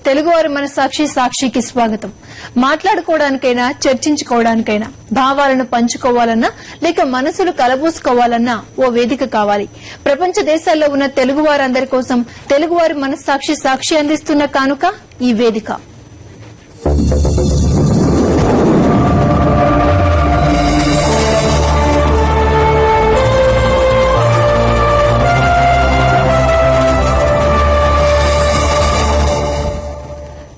తెలుగువారి మనసాక్షి సాక్షికి స్వాగతం. మాట్లాడుకోవడానికైనా చర్చించుకోవడానికైనా భావాలను పంచుకోవాలన్నా లేక మనసులు కలబోసుకోవాలన్నా ఓ వేదిక కావాలి. ప్రపంచ దేశాల్లో ఉన్న తెలుగువారందరి కోసం తెలుగువారి మనసాక్షి సాక్షి అందిస్తున్న కానుక ఈ వేదిక.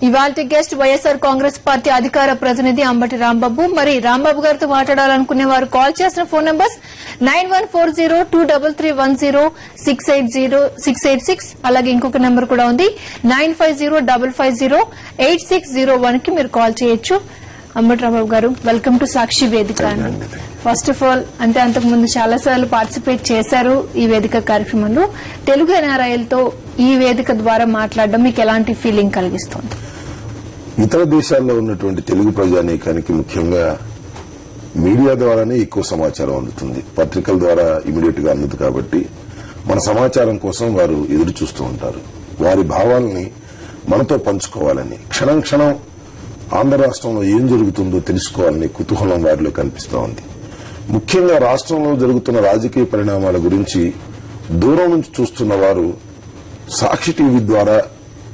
ఇవాల్టి గెస్ట్ వైఎస్ఆర్ కాంగ్రెస్ పార్టీ అధికార ప్రతినిధి అంబటి రాంబాబు. మరి రాంబాబు గారితో మాట్లాడాలనుకునే వారు కాల్ చేసిన ఫోన్ నంబర్స్ 91402310680686. అలాగే ఇంకొక నెంబర్ కూడా ఉంది 9505508601 కి మీరు కాల్ చేయొచ్చు. అంబటి రాంబాబు గారు, వెల్కమ్ టు సాక్షి వేదిక. ఫస్ట్ ఆఫ్ ఆల్ అంటే అంతకుముందు చాలా సార్లు పార్టిసిపేట్ చేశారు ఈ వేదిక కార్యక్రమంలో. తెలుగు ఎన్ఆర్ఐలతో ఈ వేదిక ద్వారా మాట్లాడడం మీకు ఎలాంటి ఫీలింగ్ కలిగిస్తుంది? ఇతర దేశాల్లో ఉన్నటువంటి తెలుగు ప్రజానీకానికి ముఖ్యంగా మీడియా ద్వారానే ఎక్కువ సమాచారం అందుతుంది. పత్రికల ద్వారా ఇమీడియట్ గా అందదు కాబట్టి మన సమాచారం కోసం వారు ఎదురు చూస్తూ ఉంటారు. వారి భావాలని మనతో పంచుకోవాలని, క్షణం క్షణం ఆంధ్ర రాష్ట్రంలో ఏం జరుగుతుందో తెలుసుకోవాలని కుతూహలం వారిలో కనిపిస్తూ ఉంది. ముఖ్యంగా రాష్ట్రంలో జరుగుతున్న రాజకీయ పరిణామాల గురించి దూరం నుంచి చూస్తున్న వారు సాక్షి టీవీ ద్వారా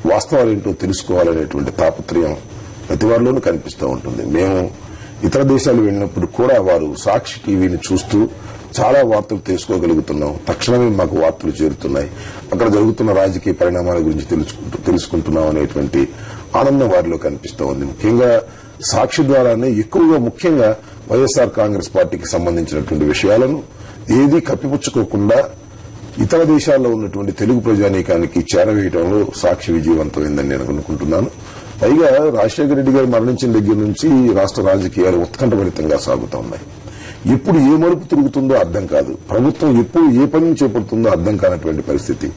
వాస్తవాలేంటో తెలుసుకోవాలనేటువంటి తాపత్రయం ప్రతి వారిలోనూ కనిపిస్తూ ఉంటుంది. మేము ఇతర దేశాలు వెళ్ళినప్పుడు కూడా వారు సాక్షి టీవీని చూస్తూ చాలా వార్తలు తెలుసుకోగలుగుతున్నాం, తక్షణమే మాకు వార్తలు చేరుతున్నాయి, అక్కడ జరుగుతున్న రాజకీయ పరిణామాల గురించి తెలుసుకుంటున్నాం అనేటువంటి ఆనందం వారిలో కనిపిస్తూ ఉంది. ముఖ్యంగా సాక్షి ద్వారానే ఎక్కువగా ముఖ్యంగా వైఎస్ఆర్ కాంగ్రెస్ పార్టీకి సంబంధించినటువంటి విషయాలను ఏదీ కప్పిపుచ్చుకోకుండా ఇతర దేశాల్లో ఉన్నటువంటి తెలుగు ప్రజానీకానికి చేరవేయడంలో సాక్షి విజయవంతమైందని నేను అనుకుంటున్నాను. పైగా రాజశేఖర రెడ్డి గారు మరణించిన దగ్గర నుంచి రాష్ట్ర రాజకీయాలు ఉత్కంఠభరితంగా సాగుతూ ఉన్నాయి. ఎప్పుడు ఏ మలుపు తిరుగుతుందో అర్థం కాదు, ప్రభుత్వం ఎప్పుడు ఏ పని చేపడుతుందో అర్థం కానటువంటి పరిస్థితి.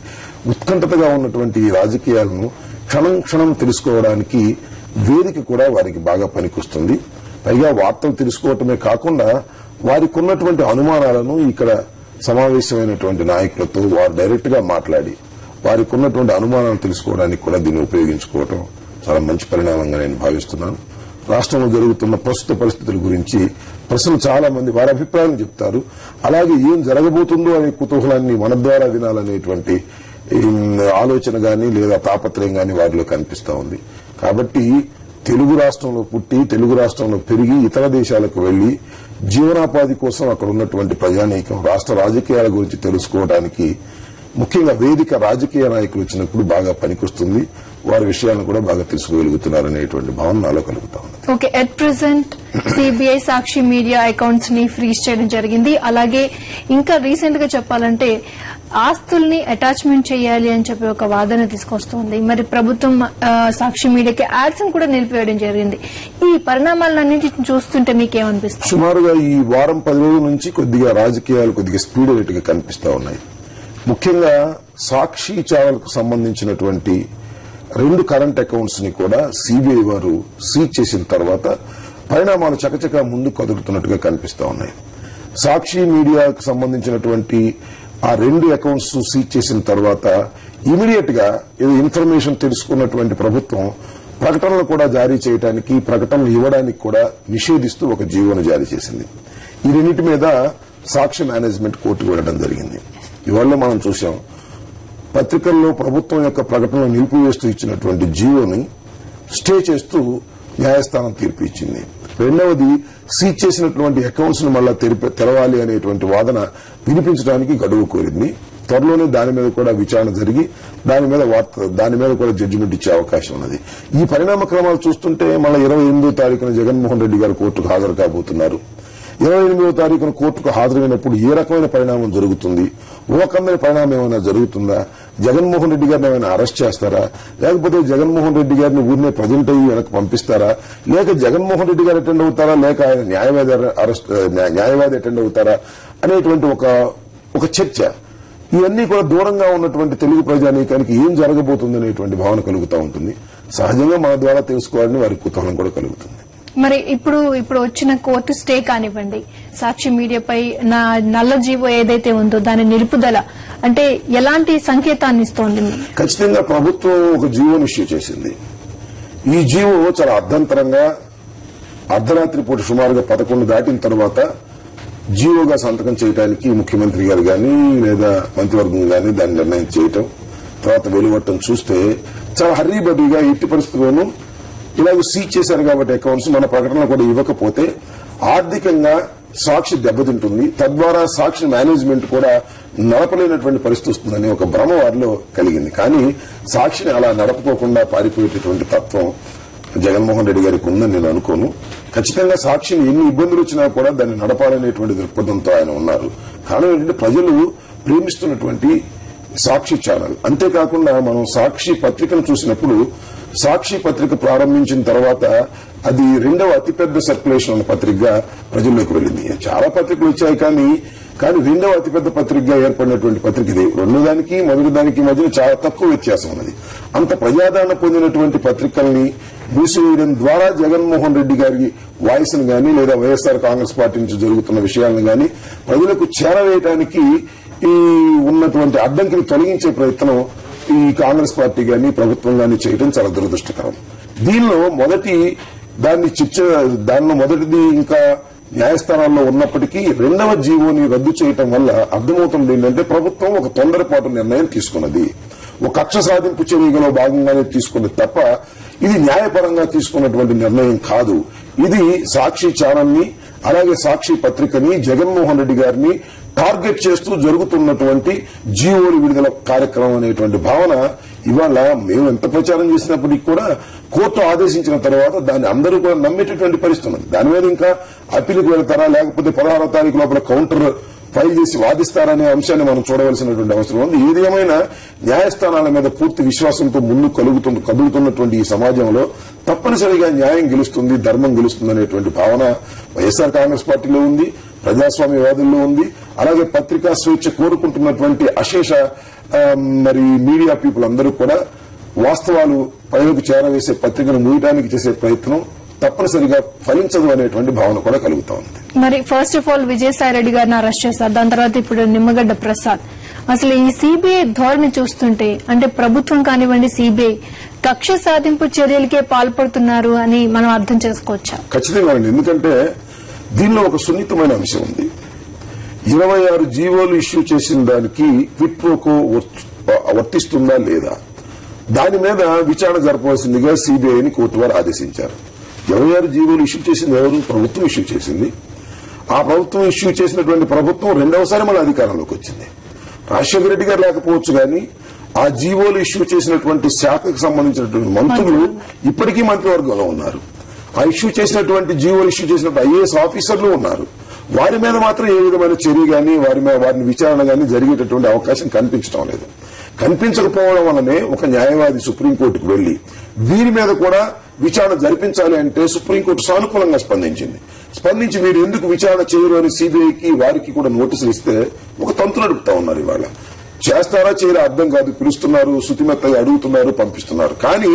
ఉత్కంఠతగా ఉన్నటువంటి ఈ రాజకీయాలను క్షణం క్షణం తెలుసుకోవడానికి వేదిక కూడా వారికి బాగా పనికొస్తుంది. పైగా వార్తలు తెలుసుకోవటమే కాకుండా వారికి ఉన్నటువంటి అనుమానాలను ఇక్కడ సమావేశమైనటువంటి నాయకులతో వారు డైరెక్ట్ గా మాట్లాడి వారికి ఉన్నటువంటి అనుమానాలు తెలుసుకోవడానికి కూడా దీన్ని ఉపయోగించుకోవటం చాలా మంచి పరిణామంగా నేను భావిస్తున్నాను. రాష్ట్రంలో జరుగుతున్న ప్రస్తుత పరిస్థితుల గురించి ప్రజలు చాలా మంది వారి అభిప్రాయం చెప్తారు. అలాగే ఏం జరగబోతుందో అనే కుతూహలాన్ని మన ద్వారా వినాలనేటువంటి ఆలోచన గాని లేదా తాపత్రయం గాని వారిలో కనిపిస్తా ఉంది. కాబట్టి తెలుగు రాష్ట్రంలో పుట్టి తెలుగు రాష్ట్రంలో పెరిగి ఇతర దేశాలకు వెళ్లి జీవనోపాధి కోసం అక్కడ ఉన్నటువంటి ప్రజానీకం రాష్ట్ర రాజకీయాల గురించి తెలుసుకోవడానికి ముఖ్యంగా వేదిక రాజకీయ నాయకులు వచ్చినప్పుడు బాగా పనికొస్తుంది. వారి విషయాలను కూడా బాగా తెలుసుకోగలుగుతున్నారనేటువంటి భావన నాలో కలుగుతా ఉంది. Okay, at present CBI Sakshi media accounts ని ఫ్రీజ్ చేయడం జరిగింది. అలాగే ఇంకా రీసెంట్ గా చెప్పాలంటే ఆస్తుల్ని అటాచ్మెంట్ చేయాలి అని చెప్పి ఒక వాదన తీసుకొస్తోంది. మరి ప్రభుత్వం సాక్షి మీడియాకి యాడ్స్ కూడా నిలిపివేయడం జరిగింది. ఈ పరిణామాలన్నింటిని చూస్తుంటే మీకేమనిపిస్తుంది? సుమారుగా ఈ వారం 10 రోజుల నుంచి కొద్దిగా రాజకీయాలు కొద్దిగా స్పీడ్ రేటుగా కనిపిస్తా ఉన్నాయి. ముఖ్యంగా సాక్షి ఛానల్కు సంబంధించినటువంటి 2 కరెంట్ అకౌంట్స్ ని కూడా సిబిఐ వారు సీజ్ చేసిన తర్వాత పరిణామాలు చకచకా ముందుకు కదులుతున్నట్టుగా కనిపిస్తా ఉన్నాయి. సాక్షి మీడియాకు సంబంధించినటువంటి ఆ 2 అకౌంట్స్ సీజ్ చేసిన తర్వాత ఇమీడియట్ గా ఏదో ఇన్ఫర్మేషన్ తెలుసుకున్నటువంటి ప్రభుత్వం ప్రకటనలు కూడా జారీ చేయడానికి, ప్రకటనలు ఇవ్వడానికి కూడా నిషేధిస్తూ ఒక జీవోను జారీ చేసింది. ఈ రెండింటి మీద సాక్షి మేనేజ్మెంట్ కోర్టుకు వెళ్లడం జరిగింది. ఇవాళ మనం చూశాం, పత్రికల్లో ప్రభుత్వం యొక్క ప్రకటనలు నిలిపివేస్తూ ఇచ్చినటువంటి జీవోని స్టే చేస్తూ న్యాయస్థానం తీర్పు ఇచ్చింది. రెండవది, సీజ్ చేసినటువంటి అకౌంట్స్ ను మళ్ళా తెరవాలి అనేటువంటి వాదన వినిపించడానికి గడువు కోరింది. త్వరలోనే దాని మీద కూడా విచారణ జరిగి దాని మీద కూడా జడ్జిమెంట్ ఇచ్చే అవకాశం ఉన్నది. ఈ పరిణామ క్రమాలు చూస్తుంటే మళ్ళీ 28వ తారీఖున జగన్మోహన్ రెడ్డి గారు కోర్టుకు హాజరు కాబోతున్నారు. 28వ తారీఖున కోర్టుకు హాజరైనప్పుడు ఏ రకమైన పరిణామం జరుగుతుంది? ఓకందరి పరిణామం ఏమైనా జరుగుతుందా? జగన్మోహన్ రెడ్డి గారిని ఏమైనా అరెస్ట్ చేస్తారా? లేకపోతే జగన్మోహన్ రెడ్డి గారిని ఊరినే ప్రజెంట్ అయ్యి వెనక్కి పంపిస్తారా? లేక జగన్మోహన్ రెడ్డి గారు అటెండ్ అవుతారా? లేక ఆయన న్యాయవాది అటెండ్ అవుతారా అనేటువంటి ఒక చర్చ. ఇవన్నీ కూడా దూరంగా ఉన్నటువంటి తెలుగు ప్రజానీకానికి ఏం జరగబోతుంది అనేటువంటి భావన కలుగుతూ ఉంటుంది. సహజంగా మన ద్వారా తెలుసుకోవాలని వారి కుతూహలం కూడా కలుగుతుంది. మరి ఇప్పుడు వచ్చిన కోర్టు స్టే కానివ్వండి, సాక్షి మీడియాపై నల్ల జీవో ఏదైతే ఉందో దాని నిలుపుదల అంటే ఎలాంటి సంకేతాన్ని ఇస్తోంది? ఖచ్చితంగా ప్రభుత్వం ఒక జీవోని ఇష్యూ చేసింది. ఈ జీవో చాలా అర్ధంతరంగా అర్ధరాత్రి పూట సుమారుగా 11 దాటిన తర్వాత జీవోగా సంతకం చేయడానికి ముఖ్యమంత్రి గారు గాని లేదా మంత్రివర్గం గాని దాని నిర్ణయం చేయటం, తర్వాత వెలువట్టం చూస్తే చాలా హర్రీబరీగా ఎట్టి పరిస్థితుల్లోనూ ఇలాగ సీజ్ చేశారు కాబట్టి అకౌంట్స్ మన ప్రకటన కూడా ఇవ్వకపోతే ఆర్థికంగా సాక్షి దెబ్బతింటుంది, తద్వారా సాక్షి మేనేజ్మెంట్ కూడా నడపలేనటువంటి పరిస్థితి వస్తుందని ఒక భ్రమ వారిలో కలిగింది. కానీ సాక్షిని అలా నడపకోకుండా పారిపోయేటటువంటి తత్వం జగన్మోహన్ రెడ్డి గారికి ఉందని నేను అనుకోను. ఖచ్చితంగా సాక్షిని ఎన్ని ఇబ్బందులు వచ్చినా కూడా దాన్ని నడపాలనేటువంటి దృక్పథంతో ఆయన ఉన్నారు. కారణం ఏంటంటే ప్రజలు ప్రేమిస్తున్నటువంటి సాక్షి ఛానల్. అంతేకాకుండా మనం సాక్షి పత్రికను చూసినప్పుడు సాక్షి పత్రిక ప్రారంభించిన తర్వాత అది 2వ అతిపెద్ద సర్క్యులేషన్ ఉన్న పత్రికగా ప్రజల్లోకి వెళ్ళింది. చాలా పత్రికలు వచ్చాయి కానీ 2వ అతిపెద్ద పత్రికగా ఏర్పడినటువంటి పత్రిక ఇది. రెండో దానికి మొదటి దానికి మధ్య చాలా తక్కువ వ్యత్యాసం ఉన్నది. అంత ప్రజాదరణ పొందినటువంటి పత్రికల్ని మూసివేయడం ద్వారా జగన్మోహన్ రెడ్డి గారి వాయిస్ ను గాని లేదా వైఎస్ఆర్ కాంగ్రెస్ పార్టీ నుంచి జరుగుతున్న విషయాలను గాని ప్రజలకు చేరవేయడానికి ఈ ఉన్నటువంటి అడ్డంకిని తొలగించే ప్రయత్నం ఈ కాంగ్రెస్ పార్టీ గాని ప్రభుత్వం గాని చేయడం చాలా దురదృష్టకరం. దీనిలో మొదటిది ఇంకా న్యాయస్థానాల్లో ఉన్నప్పటికీ 2వ జీవోని రద్దు చేయడం వల్ల అర్థమవుతుంది ఏంటంటే ప్రభుత్వం ఒక తొందరపాటు నిర్ణయం తీసుకున్నది, ఒక కక్ష సాధింపు చర్యలో భాగంగానే తీసుకున్నది తప్ప ఇది న్యాయపరంగా తీసుకున్నటువంటి నిర్ణయం కాదు. ఇది సాక్షి ఛానల్ ని అలాగే సాక్షి పత్రికని జగన్మోహన్ రెడ్డి గారిని టార్గెట్ చేస్తూ జరుగుతున్నటువంటి జీవోలు విడుదల కార్యక్రమం అనేటువంటి భావన ఇవాళ మేము ఎంత ప్రచారం చేసినప్పటికీ కూడా కోర్టు ఆదేశించిన తర్వాత దాన్ని అందరూ కూడా నమ్మేటటువంటి పరిస్థితి ఉంది. దాని మీద ఇంకా అప్పీలుకు వెళ్తారా లేకపోతే 16వ తారీఖు లోపల కౌంటర్ ఫైల్ చేసి వాదిస్తారనే అంశాన్ని మనం చూడవలసినటువంటి అవసరం ఉంది. ఏది ఏమైనా న్యాయస్థానాల మీద పూర్తి విశ్వాసంతో ముందు కదులుతున్నటువంటి ఈ సమాజంలో తప్పనిసరిగా న్యాయం గెలుస్తుంది, ధర్మం గెలుస్తుంది అనేటువంటి భావన వైఎస్ఆర్ కాంగ్రెస్ పార్టీలో ఉంది, ప్రజాస్వామ్యవాదుల్లో ఉంది. అలాగే పత్రికా స్వేచ్ఛ కోరుకుంటున్నటువంటి అశేష మీడియా పీపుల్ అందరూ కూడా వాస్తవాలు ప్రజలకు చేరవేసే పత్రికను మూయడానికి చేసే ప్రయత్నం తప్పనిసరిగా ఫలించదు అనేటువంటి భావన కూడా కలుగుతా ఉంది. మరి first of all Vijayasai Reddy గారిని అరెస్ట్ చేశారు, దాని తర్వాత ఇప్పుడు నిమ్మగడ్డ ప్రసాద్. అసలు ఈ సిబిఐ ధోరణి చూస్తుంటే అంటే ప్రభుత్వం కానివ్వండి సిబిఐ కక్ష సాధింపు చర్యలకే పాల్పడుతున్నారు అని మనం అర్థం చేసుకోవచ్చా? ఖచ్చితంగా అండి. ఎందుకంటే దీనిలో ఒక సున్నితమైన అంశం ఉంది. 26 జీవోలు ఇష్యూ చేసిన దానికి క్విట్ ప్రోకో వర్తిస్తుందా లేదా దాని మీద విచారణ జరపవలసిందిగా సిబిఐని కోర్టు వారు ఆదేశించారు. 26 జీవోలు ఇష్యూ చేసింది ఎవరు? ప్రభుత్వం ఇష్యూ చేసింది. ఆ ప్రభుత్వం ఇష్యూ చేసినటువంటి ప్రభుత్వం 2వసారి మళ్ళీ అధికారంలోకి వచ్చింది. రాజశేఖర రెడ్డి గారు లేకపోవచ్చు కానీ ఆ జీవోలు ఇష్యూ చేసినటువంటి శాఖకు సంబంధించినటువంటి మంత్రులు ఇప్పటికీ మంత్రివర్గంలో ఉన్నారు. ఆ ఇష్యూ చేసినటువంటి జీవోలు ఇష్యూ చేసినటువంటి ఐఏఎస్ ఆఫీసర్లు ఉన్నారు. వారి మీద మాత్రం ఏ విధమైన చర్య గాని వారిని విచారణ గాని జరిగేటటువంటి అవకాశం కనిపించడం లేదు. కనిపించకపోవడం వల్లనే ఒక న్యాయవాది సుప్రీంకోర్టుకు వెళ్లి వీరి మీద కూడా విచారణ జరిపించాలి అంటే సుప్రీంకోర్టు సానుకూలంగా స్పందించి మీరు ఎందుకు విచారణ చేయరు అని సిబిఐకి వారికి కూడా నోటీసులు ఇస్తే ఒక తంతు నడుపుతా ఉన్నారు. ఇవాళ చేస్తారా చేయరా అర్థం కాదు, పిలుస్తున్నారు, శుతిమెత్తగా అడుగుతున్నారు, పంపిస్తున్నారు. కానీ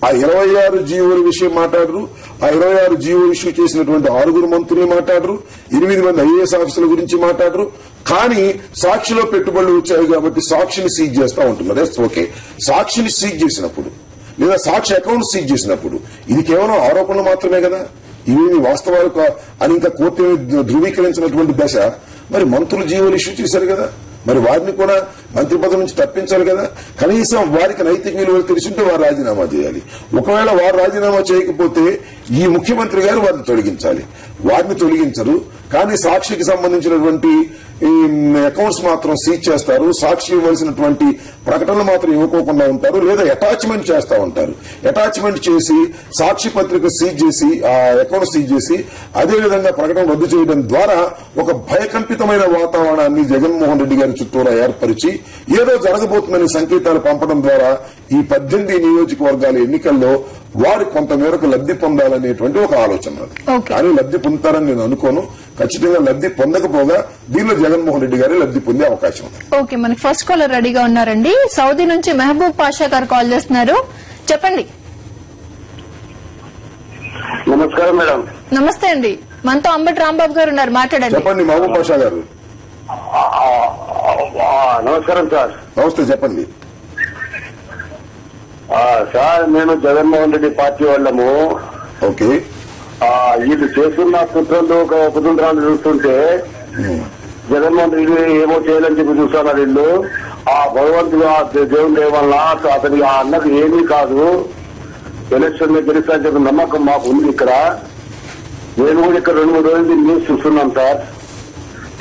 ఆ 26 జీవోల విషయం మాట్లాడరు. ఆ 26 జీవో ఇష్యూ చేసినటువంటి 6 మంత్రులు మాట్లాడరు, 8 మంది ఐఏఎస్ ఆఫీసర్ల గురించి మాట్లాడరు. కానీ సాక్షిలో పెట్టుబడులు వచ్చాయి కాబట్టి సాక్షిని సీజ్ చేస్తా ఉంటున్నారు. ఓకే, సాక్షిని సీజ్ చేసినప్పుడు లేదా సాక్షి అకౌంట్ సీజ్ చేసినప్పుడు ఇది కేవలం ఆరోపణలు మాత్రమే కదా, ఇవేమి వాస్తవాలు అని ఇంకా కోర్టు ధృవీకరించినటువంటి దశ. మరి మంత్రులు జీవోలు ఇష్యూ చేశారు కదా, మరి వారిని కూడా మంత్రి పదవి నుంచి తప్పించాలి కదా. కనీసం వారికి నైతిక విలువలు తెలిసింటే వారు రాజీనామా చేయాలి. ఒకవేళ వారు రాజీనామా చేయకపోతే ఈ ముఖ్యమంత్రి గారు వారిని తొలగించాలి. వారిని తొలగించరు. కానీ సాక్షికి సంబంధించినటువంటి అకౌంట్స్ మాత్రం సీజ్ చేస్తారు. సాక్షి ఇవ్వాల్సినటువంటి ప్రకటనలు మాత్రం ఇవ్వకోకుండా ఉంటారు, లేదా అటాచ్మెంట్ చేస్తా ఉంటారు. అటాచ్మెంట్ చేసి సాక్షి పత్రిక సీజ్ చేసి ఆ అకౌంట్ సీజ్ చేసి అదేవిధంగా ప్రకటన రద్దు చేయడం ద్వారా ఒక భయకంపితమైన వాతావరణాన్ని జగన్మోహన్ రెడ్డి గారి చుట్టూరా ఏర్పరిచి ఏదో జరగబోతుందని సంకేతాలు పంపడం ద్వారా ఈ 18 నియోజకవర్గాల ఎన్నికల్లో వారు కొంత మేరకు లబ్ది పొందాలనేటువంటి ఒక ఆలోచన. కానీ లబ్ది పొందుతారని నేను అనుకోను. ఖచ్చితంగా లబ్ది పొందకపోగా దీనిలో జగన్మోహన్ రెడ్డి గారి లబ్ది పొందే అవకాశం ఉంది. ఓకే, మనకి ఫస్ట్ కాలర్ రెడీగా ఉన్నారండి. సౌదీ నుంచి మెహబూబ్ పాషా గారు కాల్ చేస్తున్నారు, చెప్పండి. నమస్కారం మేడం. నమస్తే అండి, మనతో అంబటి రాంబాబు గారు ఉన్నారు, మాట్లాడండి. చెప్పండి మహబూబ్ పాషా గారు. నమస్కారం సార్. నమస్తే, చెప్పండి. సార్ నేను జగన్మోహన్ రెడ్డి పార్టీ వాళ్ళము. ఓకే. వీళ్ళు చేస్తున్న కుతంత్రాలు చూస్తుంటే జగన్మోహన్ రెడ్డి ఏమో చేయాలని చెప్పి చూస్తున్నారు వీళ్ళు. ఆ భగవంతుడు ఆ దేవుడు ఏమల్ల అతనికి ఆ అన్నకు ఏమీ కాదు, ఎలక్షన్ లో గెలుస్తారని చెప్పి నమ్మకం మాకు ఉంది. ఇక్కడ నేను కూడా ఇక్కడ 2-3 రోజులు న్యూస్ చూస్తున్నాను సార్.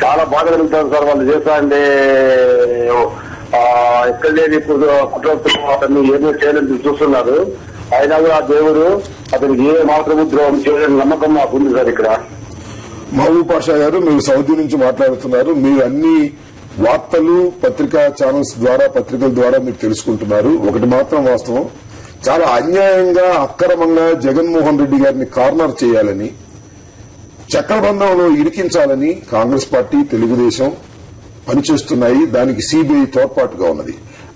చాలా బాధ కలుగుతాను సార్. వాళ్ళు చేస్తా అంటే ఎక్కడ లేని కుటుంబం అతన్ని ఏమో చేయాలని చూస్తున్నారు. అయినా కూడా ఆ దేవుడు అతనికి ఏ మాత్రము ద్రోహం చేయాలని నమ్మకం మాకు ఉంది సార్. ఇక్కడ మహబూబ్ పాషా గారు, మీరు సౌదీ నుంచి మాట్లాడుతున్నారు. మీరు అన్ని వార్తలు పత్రికా ఛానల్స్ ద్వారా, పత్రికల ద్వారా మీరు తెలుసుకుంటున్నారు. ఒకటి మాత్రం వాస్తవం, చాలా అన్యాయంగా అక్రమంగా జగన్మోహన్ రెడ్డి గారిని కార్నర్ చేయాలని, చక్రబంధంలో ఇరికించాలని కాంగ్రెస్ పార్టీ, తెలుగుదేశం పనిచేస్తున్నాయి. దానికి సిబిఐ తోడ్పాటుగా ఉన్నది.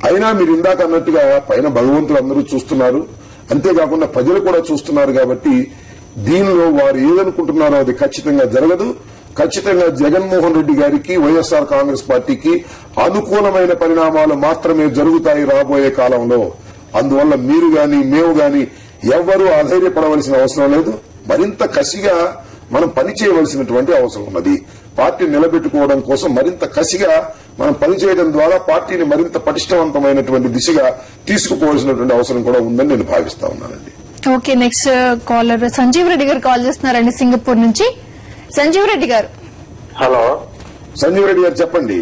అయినా మీరు ఇందాక అన్నట్టుగా పైన భగవంతులు అందరూ చూస్తున్నారు, అంతేకాకుండా ప్రజలు కూడా చూస్తున్నారు. కాబట్టి దీనిలో వారు ఏదనుకుంటున్నారో అది ఖచ్చితంగా జరగదు. ఖచ్చితంగా జగన్మోహన్ రెడ్డి గారికి, వైఎస్ఆర్ కాంగ్రెస్ పార్టీకి అనుకూలమైన పరిణామాలు మాత్రమే జరుగుతాయి రాబోయే కాలంలో. అందువల్ల మీరు గాని మేము గాని ఎవ్వరూ అధైర్యపడవలసిన అవసరం లేదు. మరింత కసిగా మనం పనిచేయవలసినటువంటి అవసరం ఉన్నది. పార్టీ నిలబెట్టుకోవడం కోసం మరింత కసిగా మనం పనిచేయడం ద్వారా పార్టీని మరింత పటిష్టవంతమైనటువంటి దిశగా తీసుకుపోవాల్సినటువంటి అవసరం కూడా ఉందని నేను భావిస్తా ఉన్నానండి. Okay, next caller Sanjeev Reddy గారు కాల్ చేస్తున్నారండి సింగపూర్ నుంచి. సంజీవ్ రెడ్డి గారు. హలో సంజీవ్ రెడ్డి గారు చెప్పండి.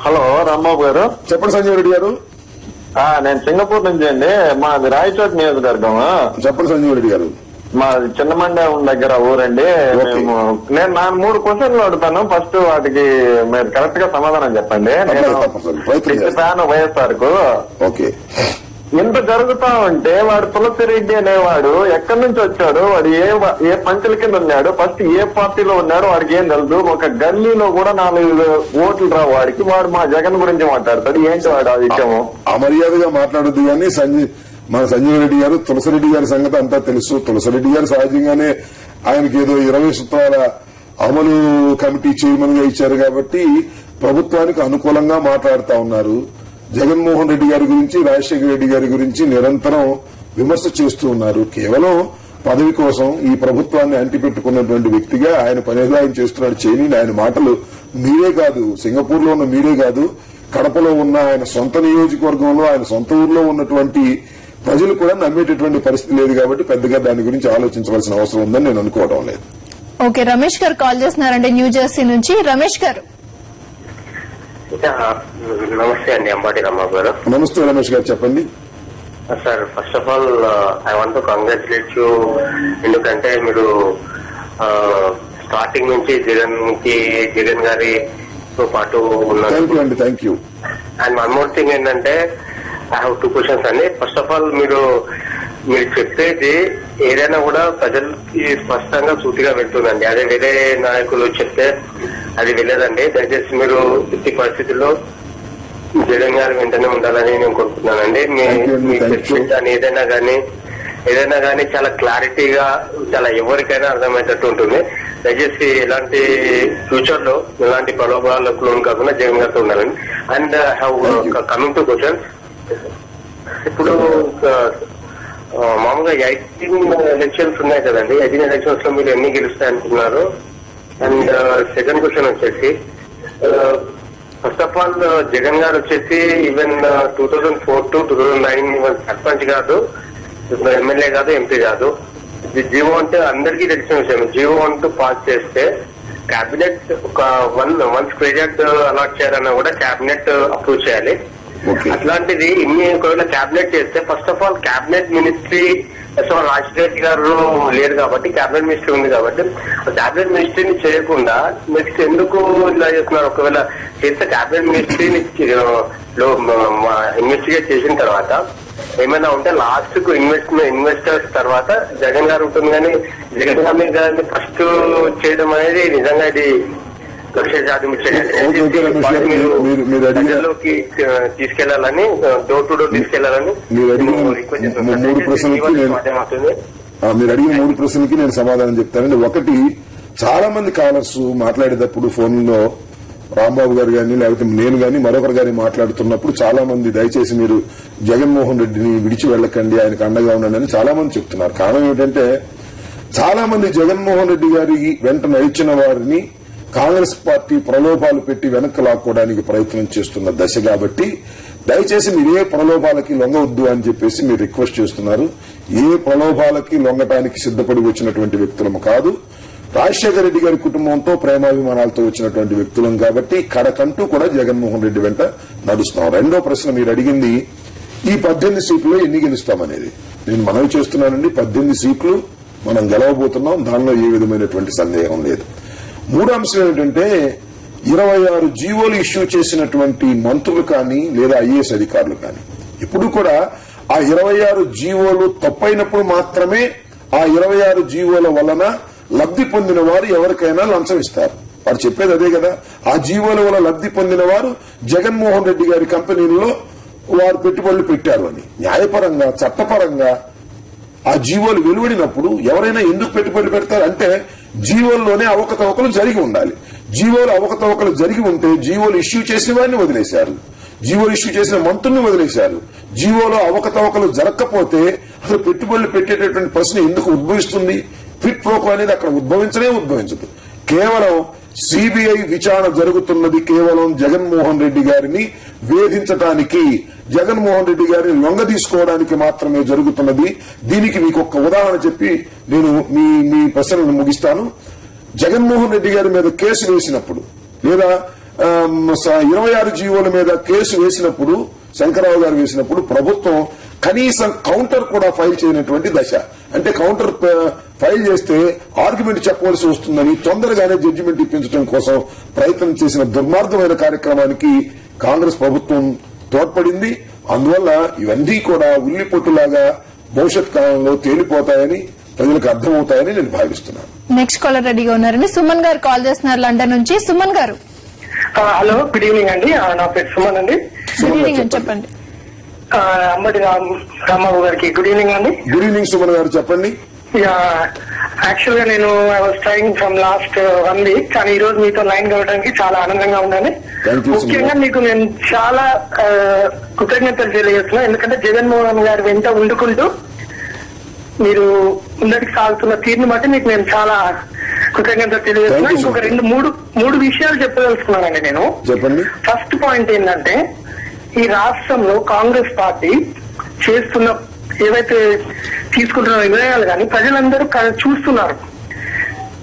హలో రాంబాబు గారు చెప్పండి సంజీవ్ రెడ్డి గారు. నేను సింగపూర్ నుంచి అండి. మాది రాయచోటి నియోజకవర్గం. చెప్పండి సంజీవ్ రెడ్డి గారు. మా చిన్నమండ్యం దగ్గర ఊరండి. నేను 3 క్వశ్చన్లు అడుగుతాను. ఫస్ట్ వాటికి మీరు కరెక్ట్ గా సమాధానం చెప్పండి. నేను ఫ్యాన్ వైఎస్ఆర్ కు. ఓకే. ఎంత జరుగుతా ఉంటే వాడు తులసిరెడ్డి అనేవాడు ఎక్కడి నుంచి వచ్చాడు, వాడు ఏ పంచుల కింద ఉన్నాడు, ఫస్ట్ ఏ పార్టీలో ఉన్నాడు వాడికి ఏం తెలుసు. ఒక గల్లీలో కూడా 4 ఓట్లు రావు వాడికి. వాడు మా జగన్ గురించి మాట్లాడతాడు. ఏంటి వాడు ఆ విషయము? అమర్యాదగా మాట్లాడద్దు కానీ మన సంజీవ్ రెడ్డి గారు, తులసిరెడ్డి గారి సంగతి అంతా తెలుసు. తులసిరెడ్డి గారు సహజంగానే ఆయనకి ఏదో 20 సూత్రాల అమలు కమిటీ చైర్మన్ గా ఇచ్చారు కాబట్టి ప్రభుత్వానికి అనుకూలంగా మాట్లాడుతా ఉన్నారు. జగన్మోహన్ రెడ్డి గారి గురించి, రాజశేఖర రెడ్డి గారి గురించి నిరంతరం విమర్శ చేస్తూ ఉన్నారు. కేవలం పదవి కోసం ఈ ప్రభుత్వాన్ని అంటిపెట్టుకున్నటువంటి వ్యక్తిగా ఆయన పనిగా ఆయన చేస్తున్నాడు. చేయని ఆయన మాటలు మీరే కాదు, సింగపూర్ లో ఉన్న మీరే కాదు, కడపలో ఉన్న ఆయన సొంత నియోజకవర్గంలో, ఆయన సొంత ఊర్లో ఉన్నటువంటి ప్రజలు కూడా నమ్మేటటువంటి పరిస్థితి లేదు. కాబట్టి పెద్దగా దాని గురించి ఆలోచించవలసిన అవసరం ఉందని నేను అనుకోవడం లేదు. ఓకే, రమేష్ గారు కాల్ చేస్తున్నారండి న్యూ జెర్సీ నుంచి. రమేష్ గారు. నమస్తే అండి, అంబాటి రాంబాబు గారు. నమస్తే రమేష్ గారు, చెప్పండి. Sir, first of all I want to congratulate you. ఎందుకంటే మీరు స్టార్టింగ్ నుంచి జగన్ గారితో పాటు ఉన్నారు. Thank you. And one more thing ఏంటంటే ఐ హావ్ 2 క్వశ్చన్స్ అండి. ఫస్ట్ ఆఫ్ ఆల్ మీరు చెప్పేది ఏదైనా కూడా ప్రజలకి స్పష్టంగా సూటిగా వెళ్తుందండి. అదే వేరే నాయకులు చెప్తే అది వెళ్ళదండి. దయచేసి మీరు ఎట్టి పరిస్థితుల్లో జగన్ గారు వెంటనే ఉండాలని నేను కోరుకుంటున్నానండి. మీ స్టేట్మెంట్ కానీ ఏదైనా కానీ చాలా క్లారిటీగా, చాలా ఎవరికైనా అర్థమయ్యేటట్టు ఉంటుంది. దయచేసి ఎలాంటి ఫ్యూచర్ లో ఎలాంటి ప్రలోభాలకు లోన్ కాకుండా జగన్ గారితో ఉండాలని. అండ్ కమింగ్ టు క్వశ్చన్స్, ఇప్పుడు మామూలుగా 18 ఎలక్షన్స్ ఉన్నాయి కదండి. 18 ఎలక్షన్స్ లో మీరు ఎన్ని గెలుస్తాయనుకున్నారు? అండ్ సెకండ్ క్వశ్చన్ వచ్చేసి, ఫస్ట్ ఆఫ్ ఆల్ జగన్ గారు వచ్చేసి ఈవెన్ 2004 to 2009 ఈవెన్ సర్పంచ్ కాదు, ఎమ్మెల్యే కాదు, ఎంపీ కాదు. జీవో అంటే అందరికీ తెలిసిన విషయం. జీవో అంటూ పాస్ చేస్తే క్యాబినెట్ ఒక వన్స్ క్రెడిట్ అలాట్ చేయాలన్నా కూడా క్యాబినెట్ అప్రూవ్ చేయాలి. అట్లాంటిది ఒకవేళ క్యాబినెట్ చేస్తే first of all cabinet ministry Rajasekhar గారు లేరు కాబట్టి క్యాబినెట్ మినిస్ట్రీ ఉంది కాబట్టి క్యాబినెట్ మినిస్ట్రీని చేయకుండా నెక్స్ట్ ఎందుకు ఇలా చేస్తున్నారు? ఒకవేళ చేస్తే క్యాబినెట్ మినిస్ట్రీని ఇన్వెస్టిగేట్ చేసిన తర్వాత ఏమైనా ఉంటే లాస్ట్ కు ఇన్వెస్టర్స్ తర్వాత జగన్ గారు ఉంటుంది. కానీ జగన్ గారిని ఫస్ట్ చేయడం అనేది నిజంగా ఇది ప్రజల్లోకి తీసుకెళ్లాలని, డోర్ టు డోర్ తీసుకెళ్లాలని మీరు అడిగిన 3 ప్రశ్నలకి నేను సమాధానం చెప్తానండి. ఒకటి, చాలా మంది కాలర్స్ మాట్లాడేటప్పుడు ఫోన్లో రాంబాబు గారు గాని లేకపోతే నేను గాని మరొకరు గాని మాట్లాడుతున్నప్పుడు చాలా మంది దయచేసి మీరు జగన్మోహన్ రెడ్డిని విడిచి వెళ్ళకండి, ఆయనకు అండగా ఉండండి అని చాలా మంది చెప్తున్నారు. కారణం ఏంటంటే చాలా మంది జగన్మోహన్ రెడ్డి గారి వెంట నడిచిన వారిని కాంగ్రెస్ పార్టీ ప్రలోభాలు పెట్టి వెనక్కి లాక్కోవడానికి ప్రయత్నం చేస్తున్న దశ కాబట్టి దయచేసి మీరు ఏ ప్రలోభాలకి లొంగవద్దు అని చెప్పేసి మీరు రిక్వెస్ట్ చేస్తున్నారు. ఏ ప్రలోభాలకి లొంగటానికి సిద్దపడి వచ్చినటువంటి వ్యక్తులము కాదు. రాజశేఖర రెడ్డి గారి కుటుంబంతో ప్రేమాభిమానాలతో వచ్చినటువంటి వ్యక్తులం కాబట్టి కడకంటూ కూడా జగన్మోహన్ రెడ్డి వెంట నడుస్తున్నాం. రెండో ప్రశ్న మీరు అడిగింది ఈ 18 సీట్లు ఎన్ని గెలుస్తామనేది. నేను మనవి చేస్తున్నానండి, 18 సీట్లు మనం గెలవబోతున్నాం, దానిలో ఏ విధమైనటువంటి సందేహం లేదు. మూడో అంశం ఏంటంటే 26 జీవోలు ఇష్యూ చేసినటువంటి మంత్రులు కానీ లేదా ఐఏఎస్ అధికారులు కానీ ఇప్పుడు కూడా ఆ 26 జీవోలు తప్పైనప్పుడు మాత్రమే ఆ 26 జీవోల వలన లబ్ది పొందిన వారు ఎవరికైనా లంచం ఇస్తారు. వారు చెప్పేది అదే కదా. ఆ జీవోల వల్ల లబ్ది పొందిన వారు జగన్మోహన్ రెడ్డి గారి కంపెనీల్లో వారు పెట్టుబడులు పెట్టారు అని న్యాయపరంగా చట్టపరంగా ఆ జీవోలు వెలువడినప్పుడు ఎవరైనా ఎందుకు పెట్టుబడులు పెడతారు అంటే జీవోల్లోనే అవకతవకలు జరిగి ఉండాలి. జీవోలు అవకతవకలు జరిగి ఉంటే జీవోలు ఇష్యూ చేసిన వారిని వదిలేశారు, జీవోలు ఇష్యూ చేసిన మంత్రుల్ని వదిలేశారు. జీవోలో అవకతవకలు జరగకపోతే అసలు పెట్టుబడులు పెట్టేటటువంటి ప్రశ్న ఎందుకు ఉద్భవిస్తుంది? క్విట్ ప్రోకో అనేది అక్కడ ఉద్భవించదు. కేవలం సిబిఐ విచారణ జరుగుతున్నది కేవలం జగన్మోహన్ రెడ్డి గారిని వేధించడానికి, జగన్మోహన్ రెడ్డి గారిని లొంగ తీసుకోవడానికి మాత్రమే జరుగుతున్నది. దీనికి మీకు ఒక్క ఉదాహరణ చెప్పి నేను మీ ప్రశ్నలను ముగిస్తాను. జగన్మోహన్ రెడ్డి గారి మీద కేసు వేసినప్పుడు లేదా 26 జీవోల మీద కేసు వేసినప్పుడు శంకరరావు గారు వేసినప్పుడు ప్రభుత్వం కనీసం కౌంటర్ కూడా ఫైల్ చేయనటువంటి దశ. అంటే కౌంటర్ ఫైల్ చేస్తే ఆర్గ్యుమెంట్ చెప్పవలసి వస్తుందని తొందరగానే జడ్జిమెంట్ ఇప్పించడం కోసం ప్రయత్నం చేసిన దుర్మార్గమైన కార్యక్రమానికి కాంగ్రెస్ ప్రభుత్వం తోడ్పడింది. అందువల్ల ఇవన్నీ కూడా ఉల్లిపొట్టులాగా భవిష్యత్ కాలంలో తేలిపోతాయని ప్రజలకు అర్థమవుతాయని నేను భావిస్తున్నాను. నెక్స్ట్ కాలర్ రెడీగా ఉన్నారని సుమన్ గారు కాల్ చేస్తున్నారు లండన్ నుంచి. సుమన్ గారు. హలో, గుడ్ ఈవినింగ్ అండి. నా పేరు సుమన్ అండి. గుడ్ ఈవినింగ్ అని చెప్పండి. అమ్మటి రాంబాబు గారికి గుడ్ ఈవినింగ్ అండి. గుడ్ ఈవినింగ్ సుమన్ గారు, చెప్పండి. యాక్చువల్ గా నేను I was trying from last 1 week, కానీ ఈ రోజు మీతో లైన్ కలవడానికి చాలా ఆనందంగా ఉందండి. ముఖ్యంగా మీకు నేను చాలా కృతజ్ఞతలు తెలియజేస్తున్నాను. ఎందుకంటే జగన్మోహన్ గారి వెంట ఉండుకుంటూ మీరు ముందరికి సాగుతున్న తీరుని బట్టి మీకు నేను చాలా కృతజ్ఞతలు తెలియజేస్తున్నాను. ఇంకొక మూడు విషయాలు చెప్పదలుచుకున్నానండి నేను. చెప్పండి. ఫస్ట్ పాయింట్ ఏంటంటే ఈ రాష్ట్రంలో కాంగ్రెస్ పార్టీ చేస్తున్న ఏవైతే తీసుకుంటున్న నిర్ణయాలు కానీ ప్రజలందరూ చూస్తున్నారు.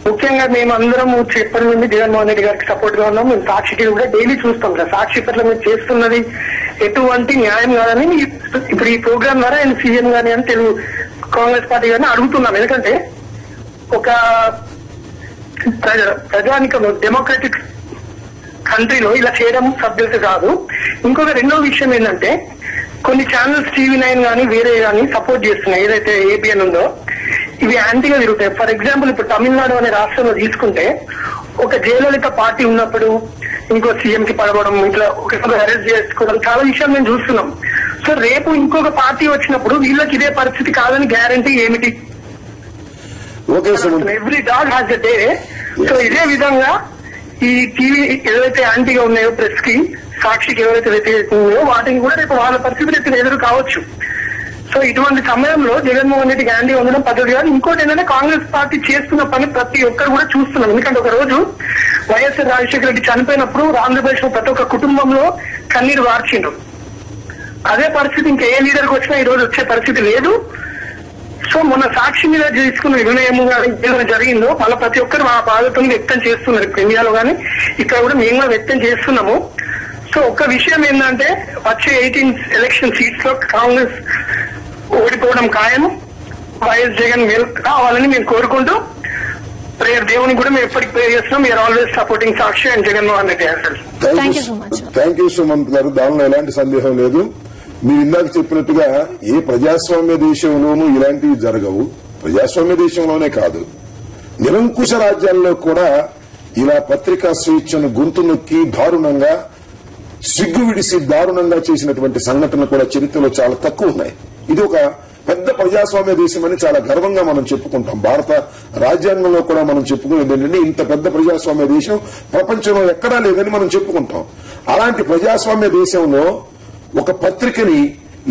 ముఖ్యంగా మేము అందరం చెప్పని నుండి జగన్మోహన్ రెడ్డి గారికి సపోర్ట్ గా ఉన్నాం. మేము సాక్షికి కూడా డైలీ చూస్తాం కదా, సాక్షి పట్ల మీరు చేస్తున్నది ఎటువంటి న్యాయం కాదని ఇప్పుడు ఈ ప్రోగ్రామ్ ద్వారా నేను సీఎం గాని అని తెలుగు కాంగ్రెస్ పార్టీ గారిని అడుగుతున్నాం. ఎందుకంటే ఒక ప్రజానికంలో డెమోక్రటిక్ కంట్రీలో ఇలా చేయడం సభ్యత కాదు. ఇంకొక రెండో విషయం ఏంటంటే కొన్ని ఛానల్స్ TV9 కానీ వేరే కానీ సపోర్ట్ చేస్తున్నాయి. ఏదైతే ABN ఉందో ఇవి యాంటీగా తిరుగుతాయి. ఫర్ ఎగ్జాంపుల్ ఇప్పుడు తమిళనాడు అనే రాష్ట్రంలో తీసుకుంటే ఒక జయలలిత పార్టీ ఉన్నప్పుడు ఇంకో సీఎం కి పడవడం, ఇట్లా ఒకసారి అరెస్ట్ చేసుకోవడం చాలా విషయాలు మేము చూస్తున్నాం. సో రేపు ఇంకొక పార్టీ వచ్చినప్పుడు వీళ్ళకి ఇదే పరిస్థితి కాదని గ్యారంటీ ఏమిటి? Every dog has a day. So ఇదే విధంగా ఈ టీవీ ఏదైతే యాంటీగా ఉన్నాయో ప్రెస్ కి, సాక్షికి ఎవరైతే వ్యతిరేకంగా వాటిని కూడా రేపు వాళ్ళ పరిస్థితులు ఎదురు కావచ్చు. సో ఇటువంటి సమయంలో జగన్మోహన్ రెడ్డికి యాంటీ ఉండడం పద్ధతి కాదు. ఇంకోటి ఏంటంటే కాంగ్రెస్ పార్టీ చేస్తున్న పని ప్రతి ఒక్కరు కూడా చూస్తున్నాం. ఎందుకంటే ఒక రోజు వైఎస్ఆర్ రాజశేఖర రెడ్డి చనిపోయినప్పుడు ఆంధ్రప్రదేశ్ లో ప్రతి ఒక్క కుటుంబంలో కన్నీరు వార్చిండ్రు. అదే పరిస్థితి ఇంకా ఏ లీడర్కి వచ్చినా ఈ రోజు వచ్చే పరిస్థితి లేదు. సో మొన్న సాక్షి మీద తీసుకున్న నిర్ణయం ఏదైనా జరిగిందో మళ్ళీ ప్రతి ఒక్కరు మా బాధతను వ్యక్తం చేస్తున్నారు. ఇప్పుడు ఇండియాలో కానీ ఇక్కడ కూడా మేము కూడా వ్యక్తం చేస్తున్నాము. సో ఒక్క విషయం ఏంటంటే వచ్చే 18 ఎలక్షన్ సీట్స్ లో కాంగ్రెస్ ఓడిపోవడం ఖాయము. వైఎస్ జగన్ కావాలని మేము కోరుకుంటూ ప్రేయర్ దేవుని కూడా మేము ఎప్పటికి ప్రేయర్ చేస్తున్నాం. We are always supporting Sakshi and Jaganmohan Reddy garu. Thank you Sumanth గారు, దానిలో ఎలాంటి సందేహం లేదు. మీరు ఇందాక చెప్పినట్టుగా ఏ ప్రజాస్వామ్య దేశంలోనూ ఇలాంటివి జరగవు. ప్రజాస్వామ్య దేశంలోనే కాదు, నిరంకుశ రాజ్యాల్లో కూడా ఇలా పత్రికా స్వేచ్ఛను గొంతు నొక్కి దారుణంగా సిగ్గు విడిసి దారుణంగా చేసినటువంటి సంఘటనలు కూడా చరిత్రలో చాలా తక్కువ ఉన్నాయి. ఇది ఒక పెద్ద ప్రజాస్వామ్య దేశం అని చాలా గర్వంగా మనం చెప్పుకుంటాం. భారత రాజ్యాంగంలో కూడా మనం చెప్పుకునేది ఏంటంటే ఇంత పెద్ద ప్రజాస్వామ్య దేశం ప్రపంచంలో ఎక్కడా లేదని మనం చెప్పుకుంటాం. అలాంటి ప్రజాస్వామ్య దేశంలో ఒక పత్రికని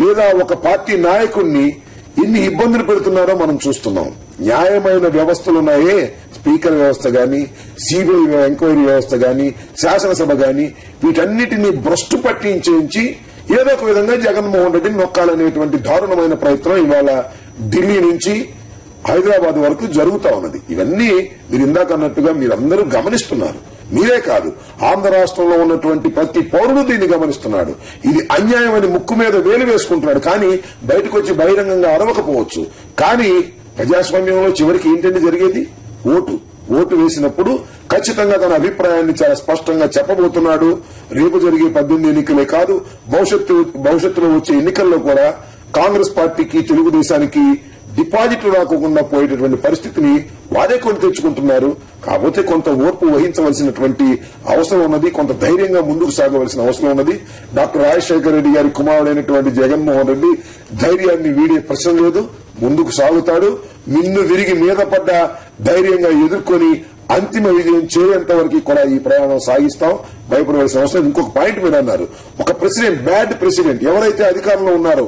లేదా ఒక పార్టీ నాయకుడిని ఎన్ని ఇబ్బందులు పెడుతున్నారో మనం చూస్తున్నాం. న్యాయమైన వ్యవస్థలున్నాయే, స్పీకర్ వ్యవస్థ గాని, సిబిఐ ఎంక్వైరీ వ్యవస్థ గాని, శాసనసభ గాని, వీటన్నిటినీ భ్రష్టు పట్టించేంచి ఏదో ఒక విధంగా జగన్మోహన్ రెడ్డిని నొక్కాలనేటువంటి దారుణమైన ప్రయత్నం ఇవాళ ఢిల్లీ నుంచి హైదరాబాద్ వరకు జరుగుతా ఉన్నది. ఇవన్నీ మీరు ఇందాక అన్నట్టుగా మీరందరూ గమనిస్తున్నారు. మీరే కాదు, ఆంధ్ర రాష్ట్రంలో ఉన్నటువంటి ప్రతి పౌరుడు దీన్ని గమనిస్తున్నాడు. ఇది అన్యాయం అని ముక్కు మీద వేలు వేసుకుంటున్నాడు. కానీ బయటకు వచ్చి బహిరంగంగా అరవకపోవచ్చు. కానీ ప్రజాస్వామ్యంలో చివరికి ఏంటంటే జరిగేది ఓటు వేసినప్పుడు ఖచ్చితంగా తన అభిప్రాయాన్ని చాలా స్పష్టంగా చెప్పబోతున్నాడు. రేపు జరిగే 18 ఎన్నికలే కాదు, భవిష్యత్తులో వచ్చే ఎన్నికల్లో కూడా కాంగ్రెస్ పార్టీకి, తెలుగుదేశానికి డిపాజిట్లు రాకుండా పోయేటటువంటి పరిస్థితిని వారే కొని తెచ్చుకుంటున్నారు. కాకపోతే కొంత ఓర్పు వహించవలసినటువంటి అవసరం ఉన్నది, కొంత ధైర్యంగా ముందుకు సాగవలసిన అవసరం ఉన్నది. డాక్టర్ రాజశేఖర రెడ్డి గారి కుమారుడైనటువంటి జగన్మోహన్ రెడ్డి ధైర్యాన్ని వీడే ప్రశ్న లేదు, ముందుకు సాగుతాడు. మిన్ను విరిగి మీద పడ్డ ధైర్యంగా ఎదుర్కొని అంతిమ విజయం చేరేంత వరకు కూడా ఈ ప్రయాణం సాగిస్తాం. భయపడవలసిన అవసరం. ఇంకొక పాయింట్ మీరు అన్నారు, ఒక ప్రెసిడెంట్, బ్యాడ్ ప్రెసిడెంట్ ఎవరైతే అధికారంలో ఉన్నారో